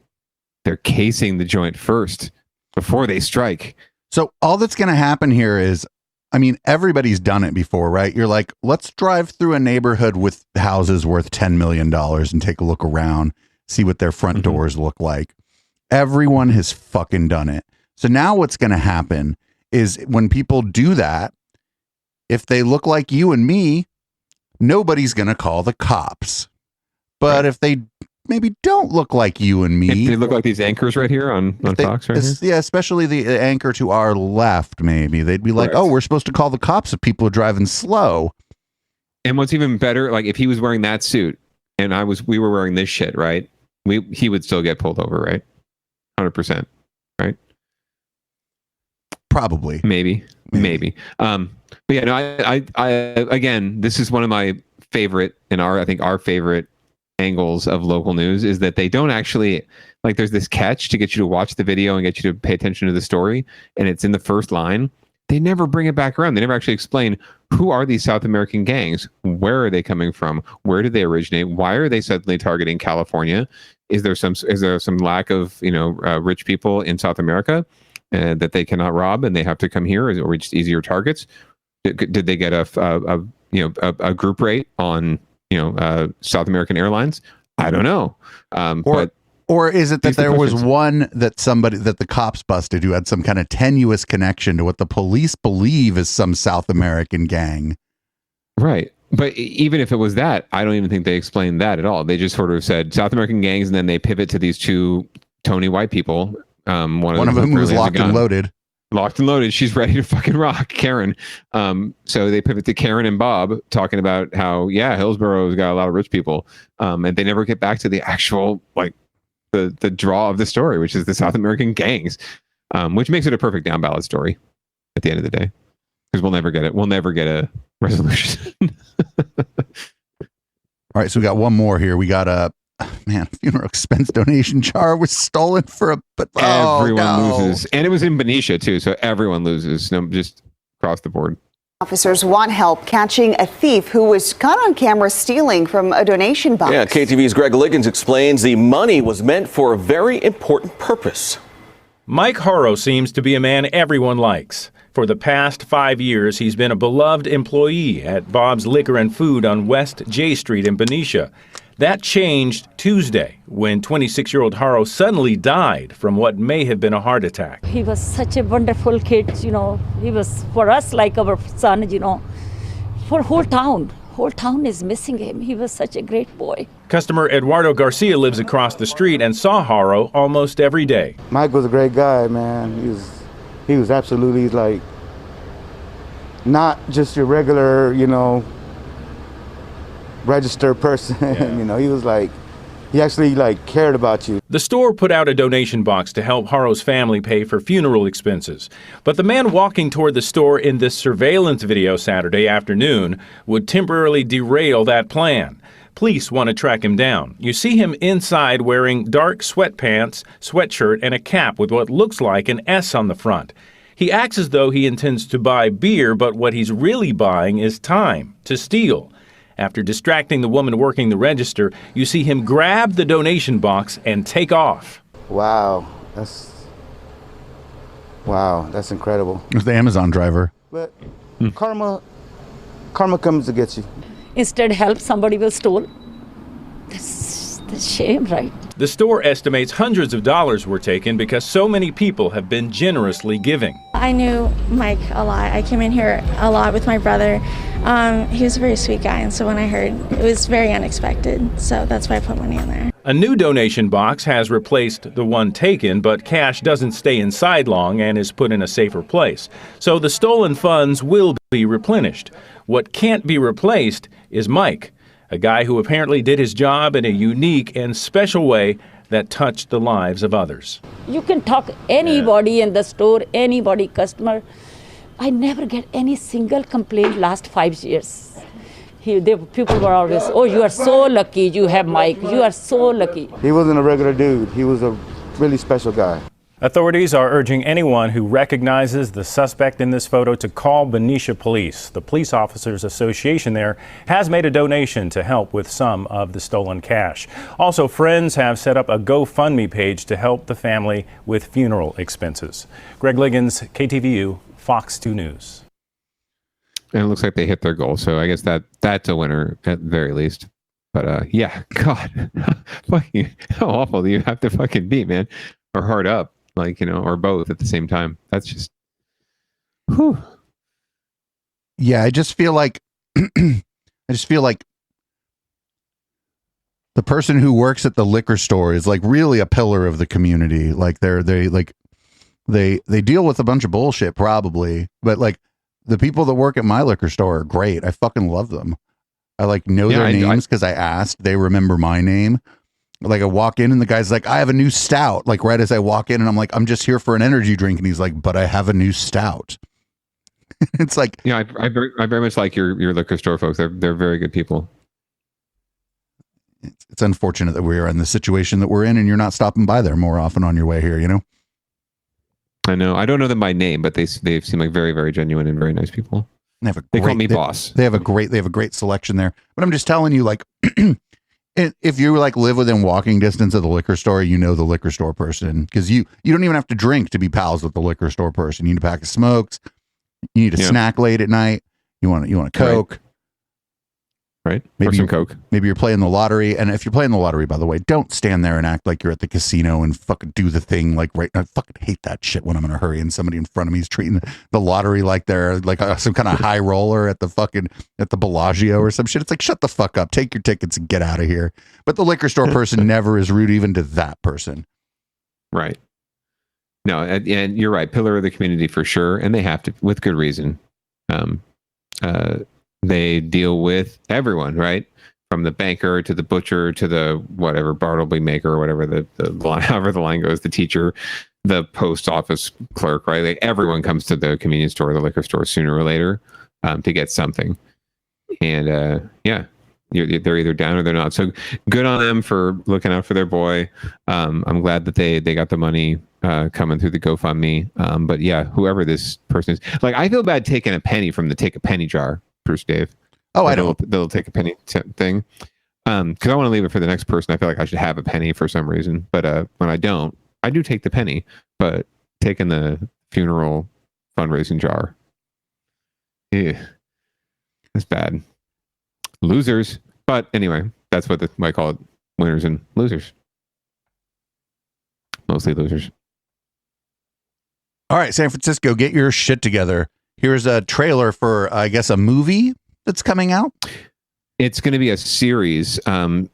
the joint first before they strike. So all that's going to happen here is, I mean, everybody's done it before, right? You're like, let's drive through a neighborhood with houses worth $10 million and take a look around, see what their front doors look like. Everyone has fucking done it. So now what's going to happen is when people do that, if they look like you and me, nobody's going to call the cops. But if they maybe don't look like you and me, if they look like these anchors right here on Fox right here. Yeah, especially the anchor to our left, maybe they'd be like, oh, we're supposed to call the cops if people are driving slow. And what's even better, like if he was wearing that suit and we were wearing this shit, right? He would still get pulled over, right? 100%, right? Probably. Maybe. But yeah, no, I again, this is one of my favorite and I think our favorite angles of local news is that they don't actually, like, there's this catch to get you to watch the video and get you to pay attention to the story, and it's in the first line. They never bring it back around. They never actually explain, who are these South American gangs? Where are they coming from? Where did they originate? Why are they suddenly targeting California? Is there some lack of rich people in South America that they cannot rob and they have to come here? Or just easier targets? Did they get a group rate on South American Airlines? I don't know. Or is it that there was one that the cops busted who had some kind of tenuous connection to what the police believe is some South American gang? Right. But even if it was that, I don't even think they explained that at all. They just sort of said South American gangs, and then they pivot to these 2 Tony white people. One of them was locked and loaded. Locked and loaded. She's ready to fucking rock, Karen. So they pivot to Karen and Bob talking about how, Hillsborough's got a lot of rich people. And they never get back to the actual, like, the draw of the story, which is the South American gangs, which makes it a perfect down ballot story at the end of the day, because we'll never get it. We'll never get a resolution. All right. So we got one more here. We got a funeral expense donation jar was stolen but everyone loses. And it was in Benicia too. So everyone loses, just across the board. Officers want help catching a thief who was caught on camera stealing from a donation box. Yeah, KTV's Greg Liggins explains the money was meant for a very important purpose. Mike Haro seems to be a man everyone likes. For the past 5 years, he's been a beloved employee at Bob's Liquor and Food on West J Street in Benicia. That changed Tuesday when 26-year-old Haro suddenly died from what may have been a heart attack. He was such a wonderful kid, he was for us like our son, for whole town. Whole town is missing him. He was such a great boy. Customer Eduardo Garcia lives across the street and saw Haro almost every day. Mike was a great guy, man. He was absolutely like not just your regular, registered person. Yeah. He was like, he actually cared about you. The store put out a donation box to help Haro's family pay for funeral expenses. But the man walking toward the store in this surveillance video Saturday afternoon would temporarily derail that plan. Police want to track him down. You see him inside wearing dark sweatpants, sweatshirt, and a cap with what looks like an S on the front. He acts as though he intends to buy beer, but what he's really buying is time to steal. After distracting the woman working the register, you see him grab the donation box and take off. Wow, that's incredible. It was the Amazon driver. But karma comes to get you. Instead, help somebody was stolen. That's a shame, right? The store estimates hundreds of dollars were taken because so many people have been generously giving. I knew Mike a lot. I came in here a lot with my brother. He was a very sweet guy, and so when I heard, it was very unexpected. So that's why I put money in there. A new donation box has replaced the one taken, but cash doesn't stay inside long and is put in a safer place. So the stolen funds will be replenished. What can't be replaced is Mike, a guy who apparently did his job in a unique and special way that touched the lives of others. You can talk anybody in the store, anybody, customer. I never get any single complaint last 5 years. People were always, oh, you are so lucky you have Mike. You are so lucky. He wasn't a regular dude. He was a really special guy. Authorities are urging anyone who recognizes the suspect in this photo to call Benicia Police. The Police Officers Association there has made a donation to help with some of the stolen cash. Also, friends have set up a GoFundMe page to help the family with funeral expenses. Greg Liggins, KTVU, Fox 2 News. And it looks like they hit their goal, so I guess that's a winner at the very least. But yeah, God, fucking, how awful do you have to fucking be, man? Or hard up. Like, or both at the same time. That's just, whew. Yeah, I just feel like the person who works at the liquor store is like really a pillar of the community. Like they deal with a bunch of bullshit probably, but like the people that work at my liquor store are great. I fucking love them. I like know their names because I asked. They remember my name. Like I walk in and the guy's like, I have a new stout. Like right as I walk in and I'm like, I'm just here for an energy drink. And he's like, but I have a new stout. It's like, yeah, I very much like your liquor store folks. They're very good people. It's unfortunate that we are in the situation that we're in and you're not stopping by there more often on your way here, I know. I don't know them by name, but they seem like very, very genuine and very nice people. They call me boss. They have a great selection there. But I'm just telling you, like, if you like live within walking distance of the liquor store, the liquor store person, because you don't even have to drink to be pals with the liquor store person. You need a pack of smokes. You need a snack late at night. You want a Coke. Right. Maybe or some Coke. Maybe you're playing the lottery. And if you're playing the lottery, by the way, don't stand there and act like you're at the casino and fucking do the thing. Like, right. I fucking hate that shit when I'm in a hurry and somebody in front of me is treating the lottery like they're like some kind of high roller at the Bellagio or some shit. It's like, shut the fuck up. Take your tickets and get out of here. But the liquor store person never is rude even to that person. Right. No, and you're right. Pillar of the community for sure. And they have to, with good reason. They deal with everyone, right? From the banker to the butcher to the whatever Bartleby maker or whatever however the line goes, the teacher, the post office clerk, right? Like everyone comes to the convenience store, the liquor store sooner or later to get something. And yeah, they're either down or they're not. So good on them for looking out for their boy. I'm glad that they got the money coming through the GoFundMe. But yeah, whoever this person is, like I feel bad taking a penny from the take a penny jar. Bruce Dave. Oh, I don't. They'll take a penny thing. Because I want to leave it for the next person. I feel like I should have a penny for some reason. But when I don't, I do take the penny. But taking the funeral fundraising jar. Yeah. That's bad. Losers. But anyway, that's what I call it. Winners and losers. Mostly losers. All right, San Francisco, get your shit together. Here's a trailer for, I guess, a movie that's coming out. It's going to be a series from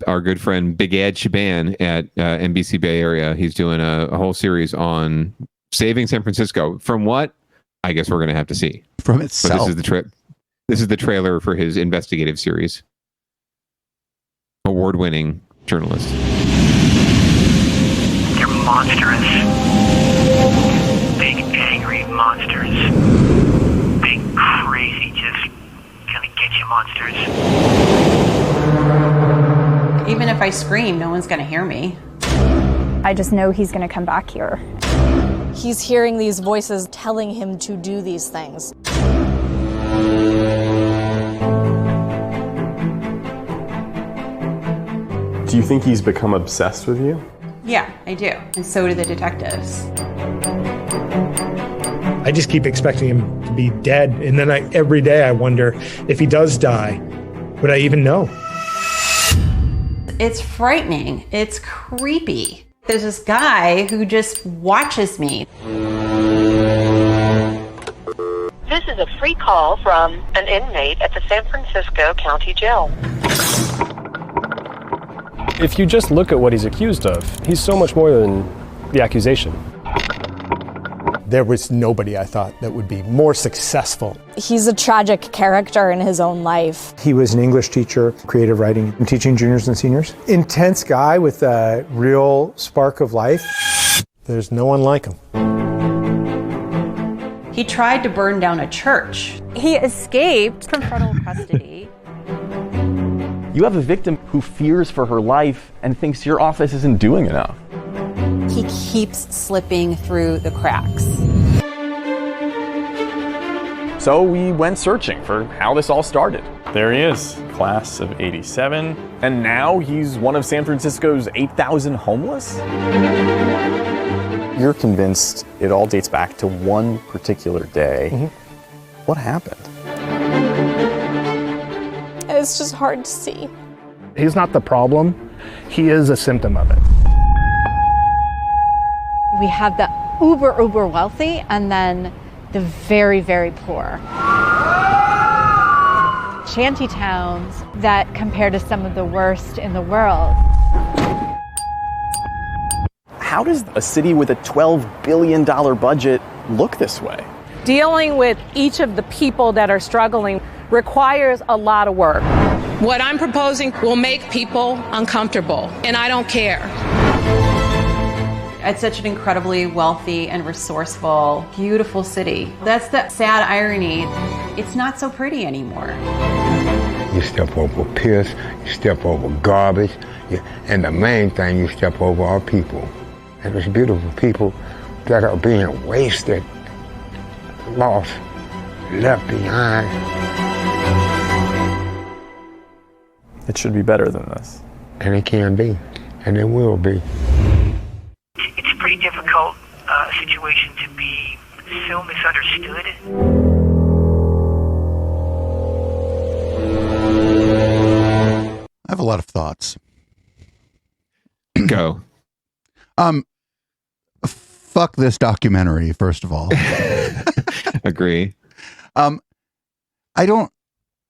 our good friend Big Ed Shaban at NBC Bay Area. He's doing a whole series on saving San Francisco. From what? I guess we're going to have to see. From itself. But this is the trailer for his investigative series. Award-winning journalist. They're monstrous. Big, angry monsters. Big, crazy, just gonna get you monsters. Even if I scream, no one's gonna hear me. I just know he's gonna come back here. He's hearing these voices telling him to do these things. Do you think he's become obsessed with you? Yeah, I do. And so do the detectives. I just keep expecting him to be dead. And then every day I wonder if he does die, would I even know? It's frightening. It's creepy. There's this guy who just watches me. This is a free call from an inmate at the San Francisco County Jail. If you just look at what he's accused of, he's so much more than the accusation. There was nobody I thought that would be more successful. He's a tragic character in his own life. He was an English teacher, creative writing, and teaching juniors and seniors. Intense guy with a real spark of life. There's no one like him. He tried to burn down a church. He escaped from federal custody. You have a victim who fears for her life and thinks your office isn't doing enough. He keeps slipping through the cracks. So we went searching for how this all started. There he is, class of 87. And now he's one of San Francisco's 8,000 homeless? You're convinced it all dates back to one particular day. Mm-hmm. What happened? It's just hard to see. He's not the problem. He is a symptom of it. We have the uber wealthy and then the very, very poor. Shanty towns that compare to some of the worst in the world. How does a city with a $12 billion budget look this way? Dealing with each of the people that are struggling requires a lot of work. What I'm proposing will make people uncomfortable, and I don't care. It's such an incredibly wealthy and resourceful, beautiful city. That's the sad irony. It's not so pretty anymore. You step over piss, you step over garbage, and the main thing, you step over our people. And it's beautiful people that are being wasted, lost, left behind. It should be better than this. And it can be, and it will be. It's a pretty difficult situation to be so misunderstood. I have a lot of thoughts. Go. Fuck this documentary, first of all. Agree.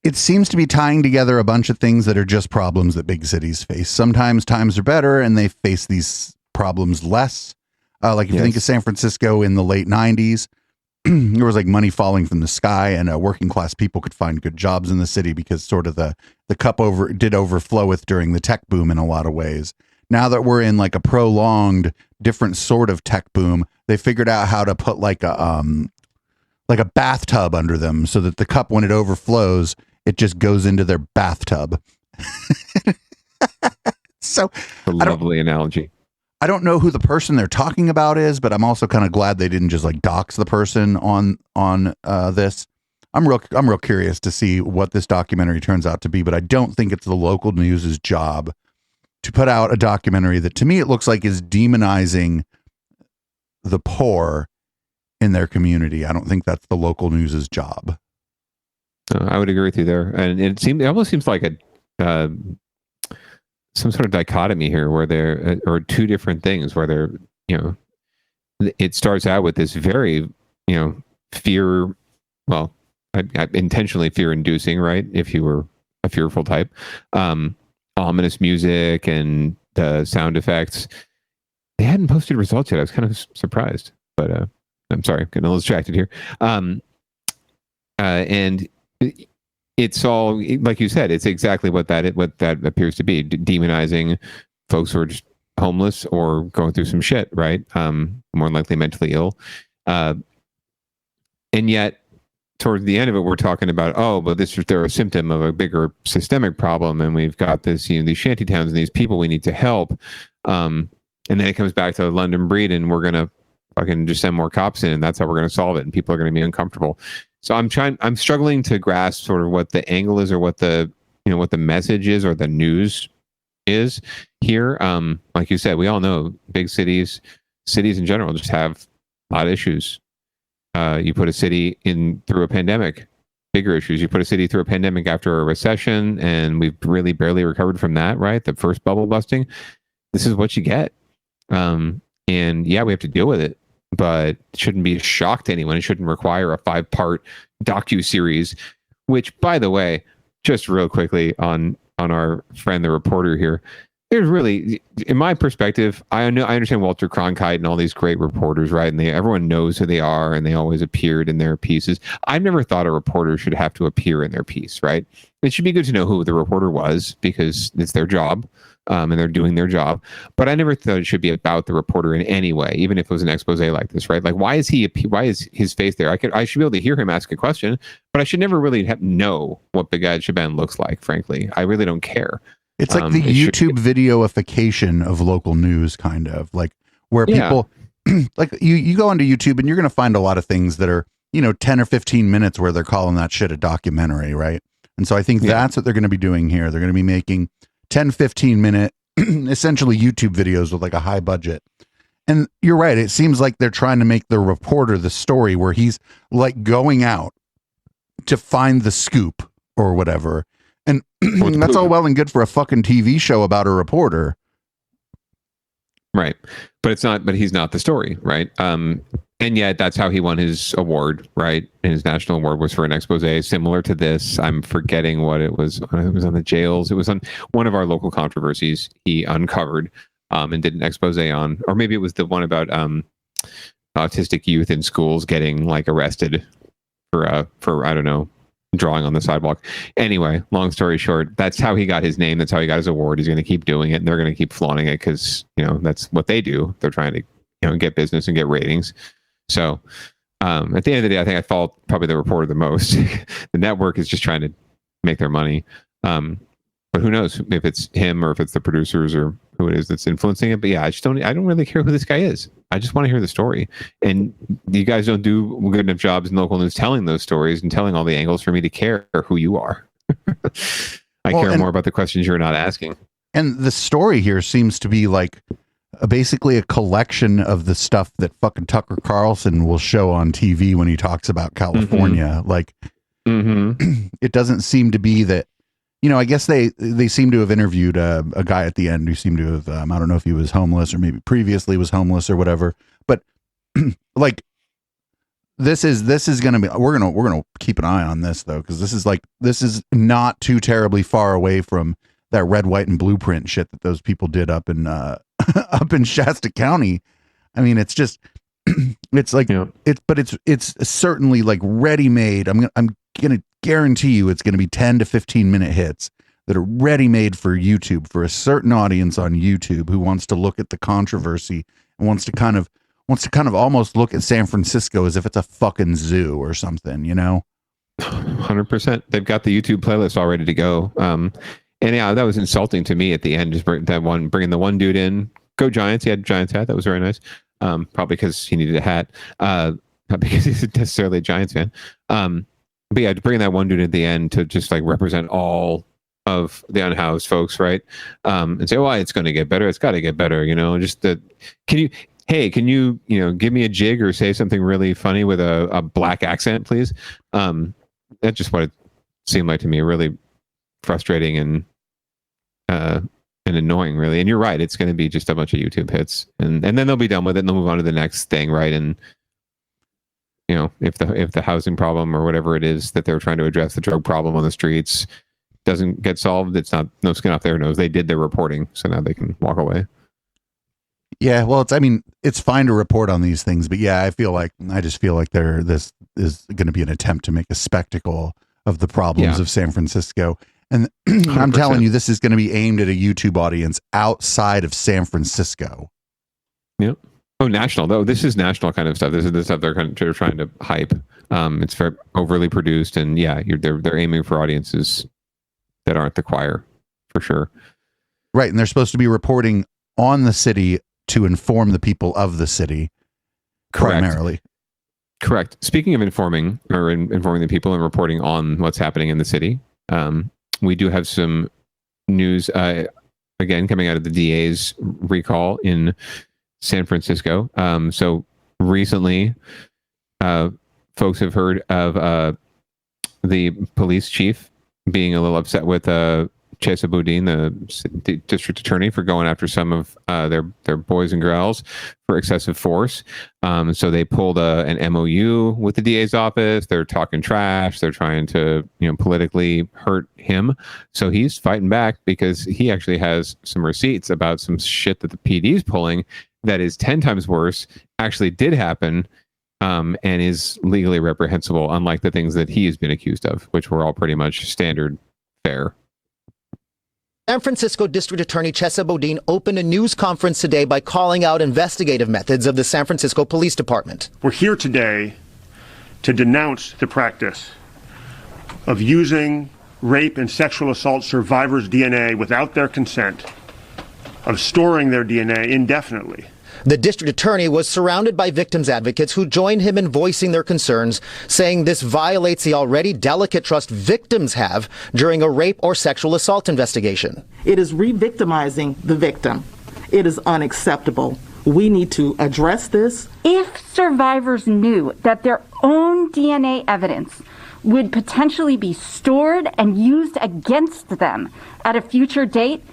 It seems to be tying together a bunch of things that are just problems that big cities face. Sometimes times are better and they face these problems less. Like if you think of San Francisco in the late 90s, there was like money falling from the sky and working class people could find good jobs in the city because sort of the cup did overfloweth during the tech boom in a lot of ways. Now that we're in like a prolonged different sort of tech boom, they figured out how to put like a bathtub under them so that the cup, when it overflows, it just goes into their bathtub. So a lovely analogy. I don't know who the person they're talking about is, but I'm also kind of glad they didn't just like dox the person on this. I'm real curious to see what this documentary turns out to be, but I don't think it's the local news's job to put out a documentary that, to me, it looks like is demonizing the poor in their community. I don't think that's the local news's job. I would agree with you there, and it almost seems like some sort of dichotomy here, where there are two different things. Where there, it starts out with this very, fear. Well, intentionally fear-inducing, right? If you were a fearful type, ominous music and the sound effects. They hadn't posted results yet. I was kind of surprised, but I'm sorry, getting a little distracted here. And it's all, like you said, it's exactly what that appears to be, demonizing folks who are just homeless or going through some shit, right? More than likely mentally ill. And yet, towards the end of it, we're talking about, but they're a symptom of a bigger systemic problem, and we've got this, these shanty towns and these people we need to help. And then it comes back to London Breed, and we're gonna fucking just send more cops in, and that's how we're gonna solve it, and people are gonna be uncomfortable. So I'm struggling to grasp sort of what the angle is, or what the message is, or the news is here. Like you said, we all know big cities in general just have a lot of issues. You put a city through a pandemic, bigger issues. You put a city through a pandemic after a recession, and we've really barely recovered from that, right? The first bubble busting. This is what you get. And yeah, we have to deal with it, but it shouldn't be a shock to anyone. It shouldn't require a 5-part docu-series, which, by the way, just real quickly on our friend, the reporter here, there's really, in my perspective, I understand Walter Cronkite and all these great reporters, right? And everyone knows who they are, and they always appeared in their pieces. I've never thought a reporter should have to appear in their piece, right? It should be good to know who the reporter was because it's their job, and they're doing their job. But I never thought it should be about the reporter in any way, even if it was an expose like this, right? Like, why is his face there? I should be able to hear him ask a question, but I should never really know what Begad Shaban looks like. Frankly, I really don't care. It's like the YouTube videoification of local news, kind of like where people like you go onto YouTube and you're going to find a lot of things that are, 10 or 15 minutes where they're calling that shit a documentary. Right. And so I think that's what they're going to be doing here. They're going to be making 10, 15 minute, essentially YouTube videos with like a high budget. And you're right. It seems like they're trying to make the reporter the story where he's like going out to find the scoop or whatever. And that's all well and good for a fucking TV show about a reporter. Right. But he's not the story. Right. And yet that's how he won his award. Right. And his national award was for an expose similar to this. I'm forgetting what it was. It was on the jails. It was on one of our local controversies he uncovered and did an expose on, or maybe it was the one about autistic youth in schools getting like arrested for I don't know, drawing on the sidewalk. Anyway, long story short, that's how he got his name. That's how he got his award. He's going to keep doing it, and they're going to keep flaunting it because that's what they do. They're trying to get business and get ratings. So at the end of the day, I think I fault probably the reporter the most. The network is just trying to make their money. But who knows if it's him or if it's the producers or who it is that's influencing it. But yeah, I don't really care who this guy is. I just want to hear the story. And you guys don't do good enough jobs in local news telling those stories and telling all the angles for me to care who you are. I care more about the questions you're not asking. And the story here seems to be like basically a collection of the stuff that fucking Tucker Carlson will show on TV when he talks about California. Like, it doesn't seem to be that, I guess they seem to have interviewed a guy at the end who seemed to have, I don't know if he was homeless or maybe previously was homeless or whatever, but like, this is going to be, we're going to keep an eye on this though. Cause this is not too terribly far away from that red, white and blueprint shit that those people did up in Shasta County. I mean, it's just, it's like, it's certainly like ready made. I'm going to guarantee you it's going to be 10 to 15 minute hits that are ready made for YouTube, for a certain audience on YouTube who wants to look at the controversy and wants to kind of almost look at San Francisco as if it's a fucking zoo or something, 100%. They've got the YouTube playlist all ready to go. And yeah, that was insulting to me at the end, just bringing the one dude in. Go Giants. He had a Giants hat. That was very nice. Probably because he needed a hat. Not because he's necessarily a Giants fan. But yeah, to bring that one dude at the end to just like represent all of the unhoused folks, right? And say, well, it's going to get better. It's got to get better, just that. Can you give me a jig or say something really funny with a black accent, please? That's just what it seemed like to me. Really frustrating and annoying, really. And you're right. It's going to be just a bunch of YouTube hits and then they'll be done with it and they'll move on to the next thing, right? And if the housing problem or whatever it is that they're trying to address, the drug problem on the streets, doesn't get solved, it's not no skin off their nose. They did their reporting, so now they can walk away. Yeah, well, it's fine to report on these things, but yeah, I just feel like this is going to be an attempt to make a spectacle of the problems of San Francisco. And I'm telling you, this is going to be aimed at a YouTube audience outside of San Francisco. Yep. Oh, national though. This is national kind of stuff. This is the stuff they're trying to hype. It's very overly produced, and they're aiming for audiences that aren't the choir, for sure. Right, and they're supposed to be reporting on the city to inform the people of the city, primarily. Correct. Speaking of informing the people and reporting on what's happening in the city, we do have some news again coming out of the DA's recall in San Francisco. So recently, folks have heard of the police chief being a little upset with Chesa Boudin, the district attorney, for going after some of their boys and girls for excessive force. So they pulled an MOU with the DA's office. They're talking trash. They're trying to politically hurt him. So he's fighting back because he actually has some receipts about some shit that the PD is pulling that is 10 times worse, actually did happen, and is legally reprehensible, unlike the things that he has been accused of, which were all pretty much standard fare. San Francisco District Attorney Chesa Boudin opened a news conference today by calling out investigative methods of the San Francisco Police Department. We're here today to denounce the practice of using rape and sexual assault survivors' DNA without their consent, of storing their DNA indefinitely. The district attorney was surrounded by victims' advocates who joined him in voicing their concerns, saying this violates the already delicate trust victims have during a rape or sexual assault investigation. It is re-victimizing the victim. It is unacceptable. We need to address this. If survivors knew that their own DNA evidence would potentially be stored and used against them at a future date,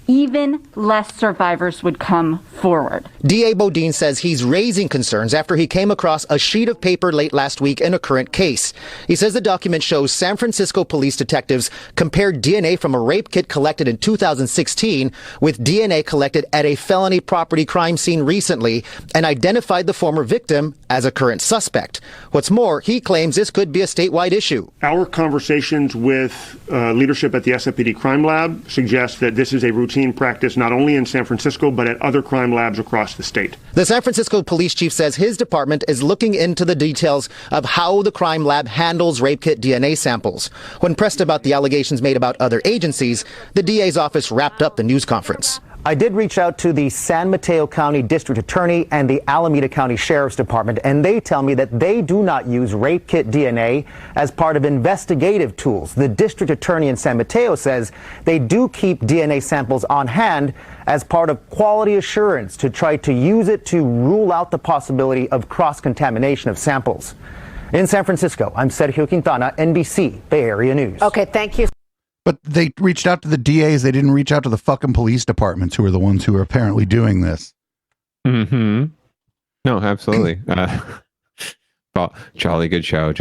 even less survivors would come forward. DA Boudin says he's raising concerns after he came across a sheet of paper late last week in a current case. He says the document shows San Francisco police detectives compared DNA from a rape kit collected in 2016 with DNA collected at a felony property crime scene recently and identified the former victim as a current suspect. What's more, he claims this could be a statewide issue. Our conversations with leadership at the SFPD Crime Lab suggest that this is a routine practice not only in San Francisco but at other crime labs across the state. The San Francisco police chief says his department is looking into the details of how the crime lab handles rape kit DNA samples. When pressed about the allegations made about other agencies, the DA's office wrapped up the news conference. I did reach out to the San Mateo County District Attorney and the Alameda County Sheriff's Department, and they tell me that they do not use rape kit DNA as part of investigative tools. The District Attorney in San Mateo says they do keep DNA samples on hand as part of quality assurance to try to use it to rule out the possibility of cross-contamination of samples. In San Francisco, I'm Sergio Quintana, NBC Bay Area News. Okay, thank you. But they reached out to the DAs. They didn't reach out to the fucking police departments, who are the ones who are apparently doing this. Mm-hmm. No, absolutely. Well, jolly good show.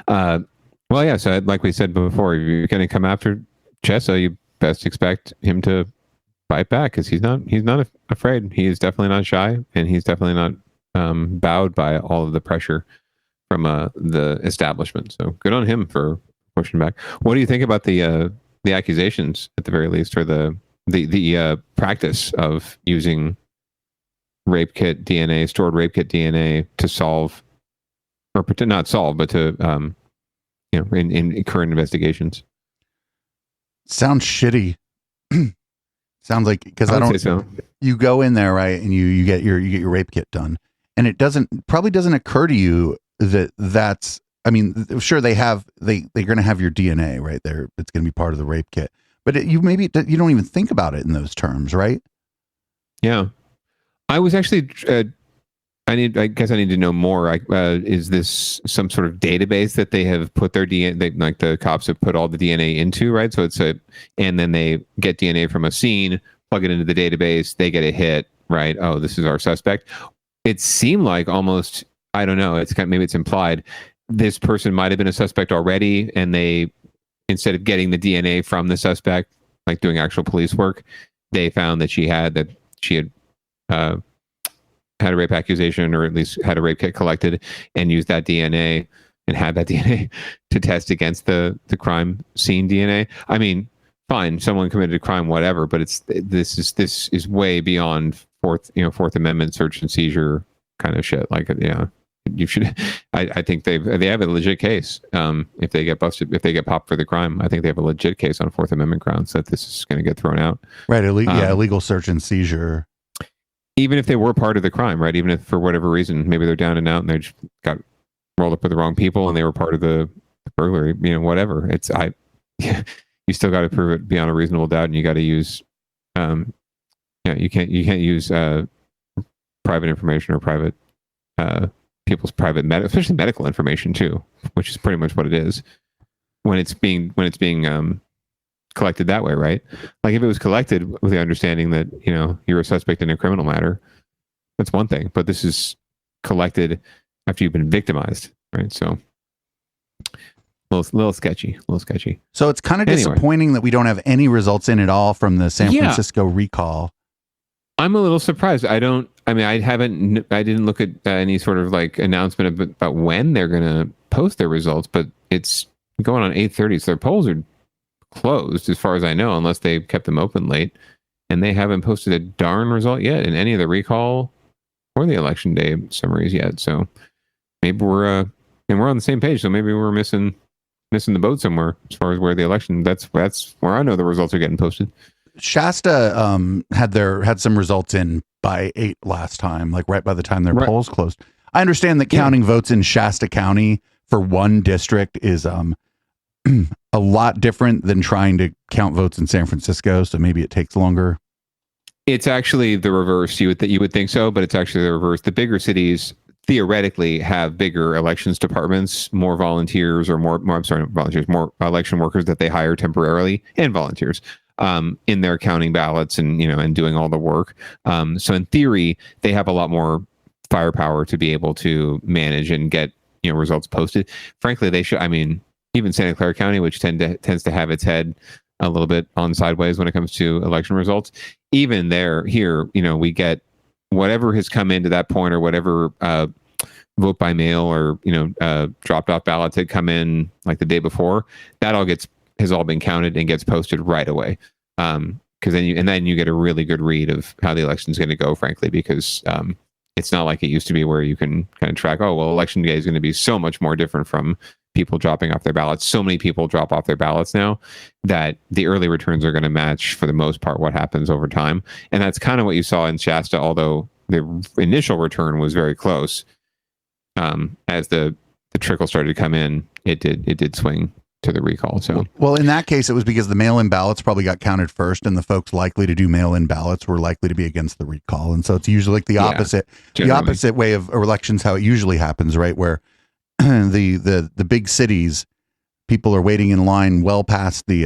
Well, yeah, so like we said before, if you're going to come after Chesa, you best expect him to fight back, because he's not afraid. He is definitely not shy, and he's definitely not bowed by all of the pressure from the establishment. So good on him for pushing back. What do you think about the accusations, at the very least, or the practice of using rape kit DNA, stored rape kit DNA, to solve, or to not solve, but to in current investigations? Sounds shitty. Sounds like, because I don't. So. You go in there, right, and you get your rape kit done, and it probably doesn't occur to you that's. I mean, sure, they're going to have your DNA right there. It's going to be part of the rape kit, but you don't even think about it in those terms, right? Yeah, I was actually. I guess I need to know more. Is this some sort of database that they have put their DNA? Like the cops have put all the DNA into, right? So and then they get DNA from a scene, plug it into the database, they get a hit, right? Oh, this is our suspect. It seemed like almost. I don't know. Maybe it's implied. This person might have been a suspect already, and they, instead of getting the DNA from the suspect, like doing actual police work, they found that she had had a rape accusation, or at least had a rape kit collected, and used that DNA and had that DNA to test against the crime scene DNA. I mean, fine, someone committed a crime, whatever, but this is way beyond Fourth Amendment search and seizure kind of shit. Like, yeah. You should. I think they have a legit case. If they get busted, if they get popped for the crime, I think they have a legit case on Fourth Amendment grounds that this is going to get thrown out. Right. Illegal search and seizure. Even if they were part of the crime, right? Even if for whatever reason, maybe they're down and out and they just got rolled up with the wrong people and they were part of the burglary. Whatever. You still got to prove it beyond a reasonable doubt, and you got to use. You can't use private information or private. People's private especially medical information too, which is pretty much what it is when it's being collected that way, right? Like if it was collected with the understanding that, you're a suspect in a criminal matter, that's one thing. But this is collected after you've been victimized, right? So little sketchy. So it's kind of disappointing that we don't have any results in at all from the San Francisco recall. I'm a little surprised. I didn't look at any sort of like announcement about when they're going to post their results, but it's going on 8:30, so their polls are closed as far as I know, unless they kept them open late, and they haven't posted a darn result yet in any of the recall or the election day summaries yet. So maybe we're on the same page. So maybe we're missing the boat somewhere as far as where the election. That's where I know the results are getting posted. Shasta had some results in by 8 last time, like right by the time their polls closed. I understand that counting votes in Shasta County for one district is a lot different than trying to count votes in San Francisco, so maybe it takes longer. It's actually the reverse. You would think so, but it's actually the reverse. The bigger cities theoretically have bigger elections departments, more volunteers, or more election workers that they hire temporarily, and volunteers in their counting ballots and doing all the work. So in theory, they have a lot more firepower to be able to manage and get results posted. Frankly, they should. I mean, even Santa Clara County, which tends to have its head a little bit on sideways when it comes to election results, even here, we get whatever has come into that point, or whatever vote by mail or dropped off ballots had come in like the day before. That all has all been counted and gets posted right away. Because then you get a really good read of how the election is going to go. Frankly, because it's not like it used to be where you can kind of track. Oh well, election day is going to be so much more different from people dropping off their ballots. So many people drop off their ballots now that the early returns are going to match, for the most part, what happens over time. And that's kind of what you saw in Shasta, although the initial return was very close. As the trickle started to come in, it did swing to the recall. So, well, in that case, it was because the mail-in ballots probably got counted first, and the folks likely to do mail-in ballots were likely to be against the recall. And so it's usually like the opposite way of elections, how it usually happens, right? Where the big cities, people are waiting in line well past the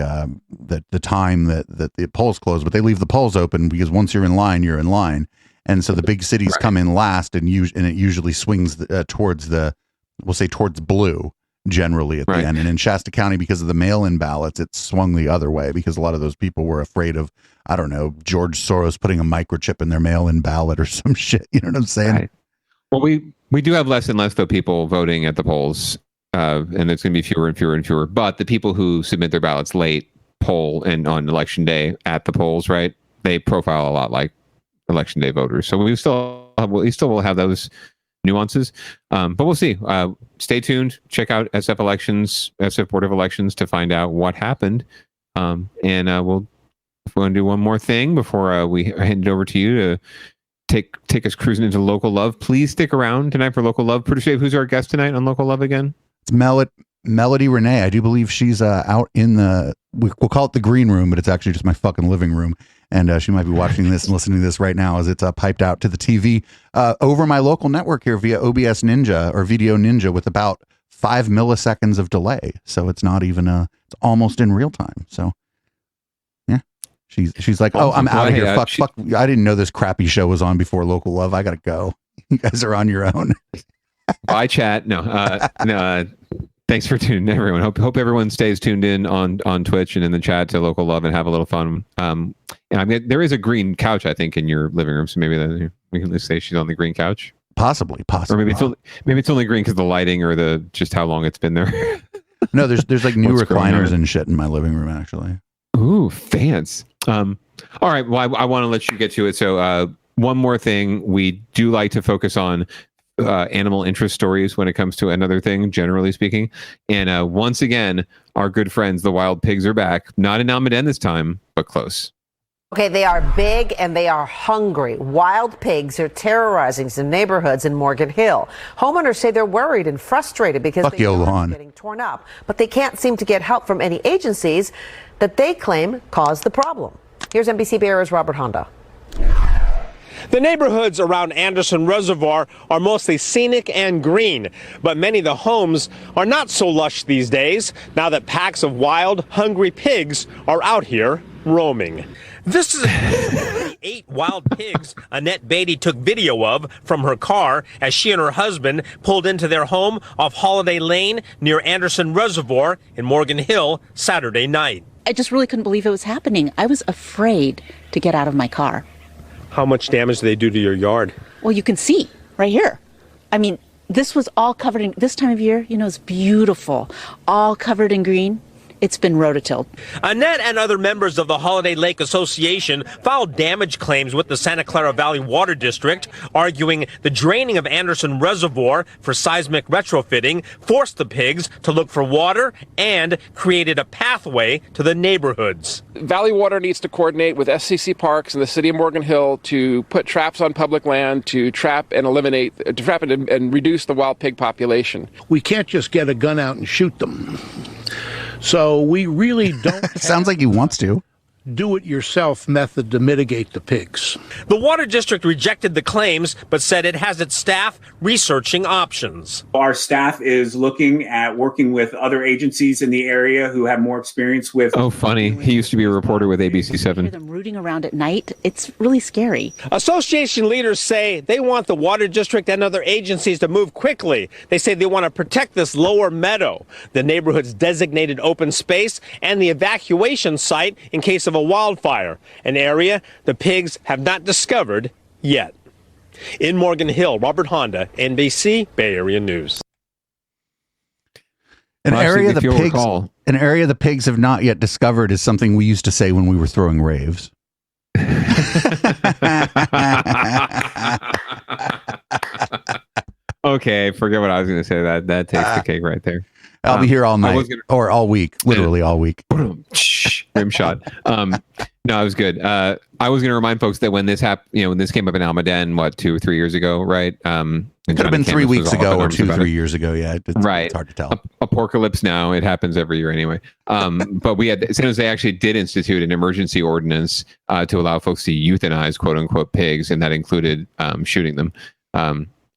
time that the polls close, but they leave the polls open because once you're in line, you're in line. And so the big cities come in last, and it usually swings towards blue generally at the end. And in Shasta County, because of the mail-in ballots, it swung the other way because a lot of those people were afraid of, I don't know, George Soros putting a microchip in their mail-in ballot or some shit. You know what I'm saying? Right. Well, we do have less and less, though, people voting at the polls, and there's going to be fewer and fewer and fewer. But the people who submit their ballots late poll and on election day at the polls, right? They profile a lot like election day voters. So we still will have those nuances, but we'll see. Stay tuned. Check out SF Board of Elections to find out what happened. And we'll do one more thing before we hand it over to you to take us cruising into Local Love. Please stick around tonight for Local Love. Producer Dave, who's our guest tonight on Local Love again? It's Melody Renee. I do believe she's out in we'll call it the green room, but it's actually just my fucking living room. And she might be watching this and listening to this right now as it's piped out to the TV over my local network here via OBS Ninja or Video Ninja with about 5 milliseconds of delay. So it's not even it's almost in real time. So yeah, she's like, oh, I'm out of here. Fuck. I didn't know this crappy show was on before Local Love. I gotta go. You guys are on your own. Bye, chat. No. Thanks for tuning in, everyone. Hope everyone stays tuned in on Twitch and in the chat to Local Love and have a little fun. And I mean, there is a green couch, I think, in your living room, so maybe we can say she's on the green couch. Possibly. Or maybe it's only green because the lighting or just how long it's been there. No, there's like new recliners and shit in my living room, actually. Ooh, fans. All right. Well, I want to let you get to it. So one more thing, we do like to focus on animal interest stories when it comes to another thing, generally speaking. And once again, our good friends, the wild pigs, are back. Not in Almaden this time, but close. Okay, they are big and they are hungry. Wild pigs are terrorizing some neighborhoods in Morgan Hill. Homeowners say they're worried and frustrated because they're getting torn up, but they can't seem to get help from any agencies that they claim caused the problem. Here's NBC Bay Area's Robert Honda. The neighborhoods around Anderson Reservoir are mostly scenic and green, but many of the homes are not so lush these days now that packs of wild, hungry pigs are out here roaming. This is 8 wild pigs Annette Beatty took video of from her car as she and her husband pulled into their home off Holiday Lane near Anderson Reservoir in Morgan Hill Saturday night. I just really couldn't believe it was happening. I was afraid to get out of my car. How much damage do they do to your yard? Well, you can see right here. I mean, this was all covered in, this time of year, you know, it's beautiful. All covered in green. It's been rototilled. Annette and other members of the Holiday Lake Association filed damage claims with the Santa Clara Valley Water District, arguing the draining of Anderson Reservoir for seismic retrofitting forced the pigs to look for water and created a pathway to the neighborhoods. Valley Water needs to coordinate with SCC Parks and the city of Morgan Hill to put traps on public land to trap and reduce the wild pig population. We can't just get a gun out and shoot them. So we really don't sounds like he wants to do-it-yourself method to mitigate the pigs. The Water District rejected the claims, but said it has its staff researching options. Our staff is looking at working with other agencies in the area who have more experience with... Oh, funny. He used to be a reporter with ABC7. Them rooting around at night. It's really scary. Association leaders say they want the Water District and other agencies to move quickly. They say they want to protect this lower meadow, the neighborhood's designated open space, and the evacuation site in case of a wildfire, an area the pigs have not discovered yet. In Morgan Hill, Robert Honda, NBC, Bay Area News. An area the pigs have not yet discovered is something we used to say when we were throwing raves. Okay, forget what I was going to say. That takes the cake right there. I'll be here all night or all week, literally all week. Rim shot. No, it was good. I was going to remind folks that when this happened, when this came up in Almaden, 2 or 3 years ago, right? It could have been 3 weeks ago or 3 years ago. Yeah, it's hard to tell. Apocalypse now. It happens every year anyway. But we had, San Jose actually did institute an emergency ordinance to allow folks to euthanize quote unquote pigs, and that included shooting them.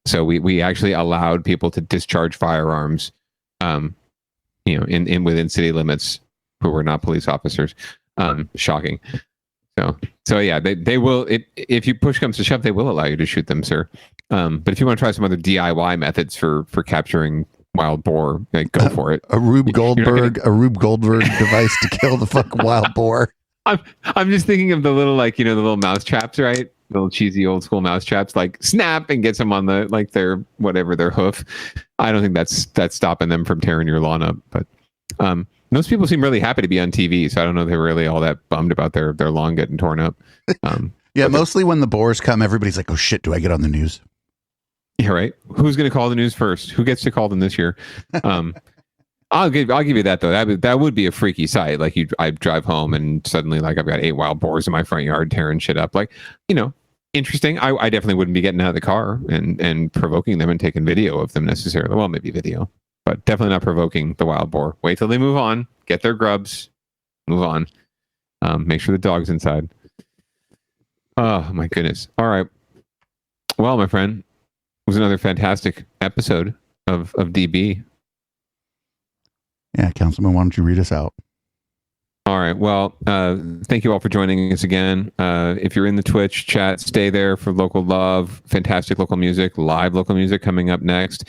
So we actually allowed people to discharge firearms, in within city limits who were not police officers. Shocking. So yeah, they will. If you push comes to shove, they will allow you to shoot them, sir. But if you want to try some other DIY methods for capturing wild boar, go for it. A Rube Goldberg device to kill the fucking wild boar. I'm just thinking of the little the little mouse traps, right? Little cheesy old school mouse traps, like snap and gets them on their hoof. I don't think that's stopping them from tearing your lawn up. But most people seem really happy to be on TV, so I don't know if they're really all that bummed about their lawn getting torn up. Yeah, mostly when the boars come, everybody's like, "Oh shit, do I get on the news?" Yeah, right. Who's going to call the news first? Who gets to call them this year? I'll give you that though. That would be a freaky sight. Like I drive home and suddenly I've got 8 wild boars in my front yard tearing shit up. Interesting. I definitely wouldn't be getting out of the car and provoking them and taking video of them necessarily. Well, maybe video, but definitely not provoking the wild boar. Wait till they move on, get their grubs, move on. Make sure the dog's inside. Oh my goodness. All right. Well, my friend, it was another fantastic episode of DB. Yeah, Councilman, why don't you read us out? All right. Well, thank you all for joining us again. If you're in the Twitch chat, stay there for local love, fantastic local music, live local music coming up next.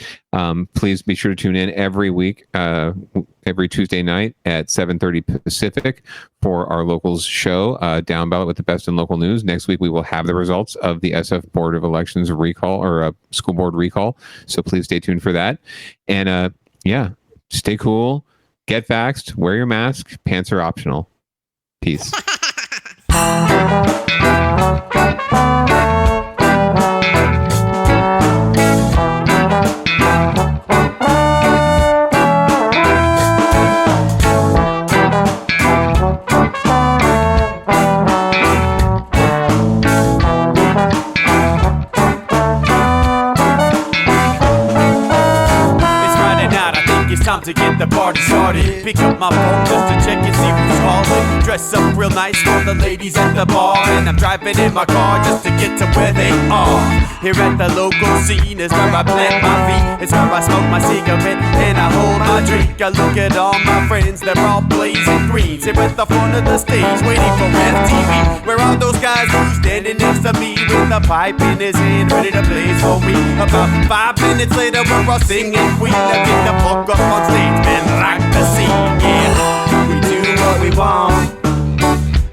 Please be sure to tune in every week, every Tuesday night at 7:30 Pacific for our locals show, Downballot with the best in local news. Next week, we will have the results of the SF Board of Elections recall or school board recall. So please stay tuned for that. And stay cool. Get vaxxed, wear your mask, pants are optional. Peace. it's time to get the party started. Pick up my phone just to check and see who's calling. Dress up real nice for the ladies at the bar, and I'm driving in my car just to get to where they are. Here at the local scene is where I plant my feet. It's where I smoke my cigarette and I hold my drink. I look at all my friends, they're all blazing green. Here at the front of the stage waiting for MTV. Where are those guys who's standing next to me with a pipe in his hand ready to blaze for me? About 5 minutes later we're all singing Queen. Now get the fuck up on stage, man, rock the scene. Yeah, we do what we want,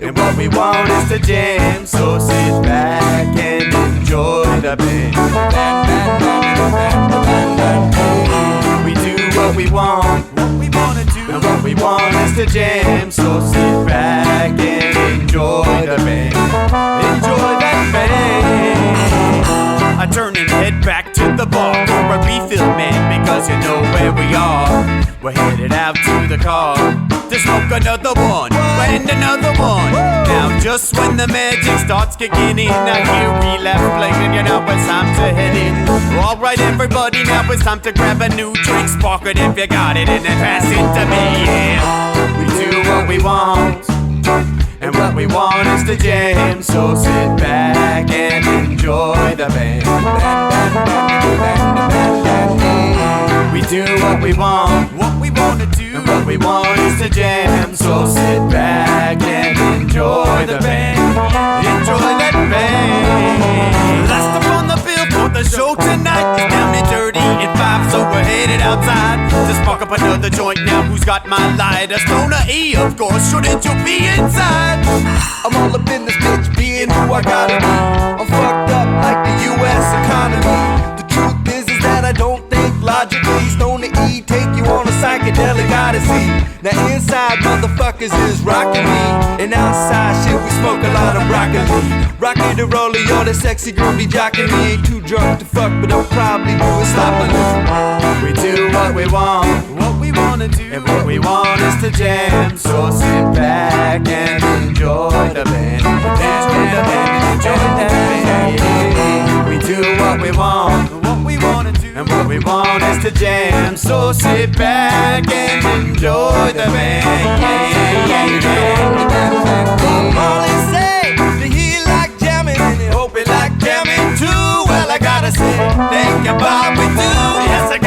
and what we want is to jam. So sit back and enjoy the band. We do what we want, and what we want is to jam. So sit back and enjoy the band. Enjoy that band. I turn and head back to the bar for a refill, man, because you know where we are. We're headed out to the car to smoke another one and another one. Now just when the magic starts kicking in, I hear relapse playing, you know it's time to head in. Alright everybody, now it's time to grab a new drink. Spark it if you got it and then pass it to me. Yeah, we do what we want, and what we want is to jam. So sit back and enjoy the band. We do what we want to do, and what we want is to jam. So sit back and enjoy the band. Enjoy that band. Last up on the bill for the show tonight is Down and Dirty and 5, so we're headed outside to spark up another joint. Now who's got my lighter? Stoner E, of course, shouldn't you be inside? I'm all up in this bitch, being who I gotta be. I'm fucked up like the U.S. economy. The truth is that I don't think logically. Stoner E take you on a psychedelic odyssey. Now inside motherfuckers is rocking me, and outside shit we smoke a lot of broccoli. Rocky the roller, yo, that sexy girl be jocking me. Ain't too drunk to fuck, but I'll probably do it sloppily. We do what we wanna do, and what we want is to jam. So sit back and enjoy the band. Enjoy the band, enjoy the band. We do what we wanna do, and what we want is to jam. So sit back and enjoy the band. Molly say that he like jamming, and he hope he like jamming too. Well, I gotta say, think about we do. Yes, I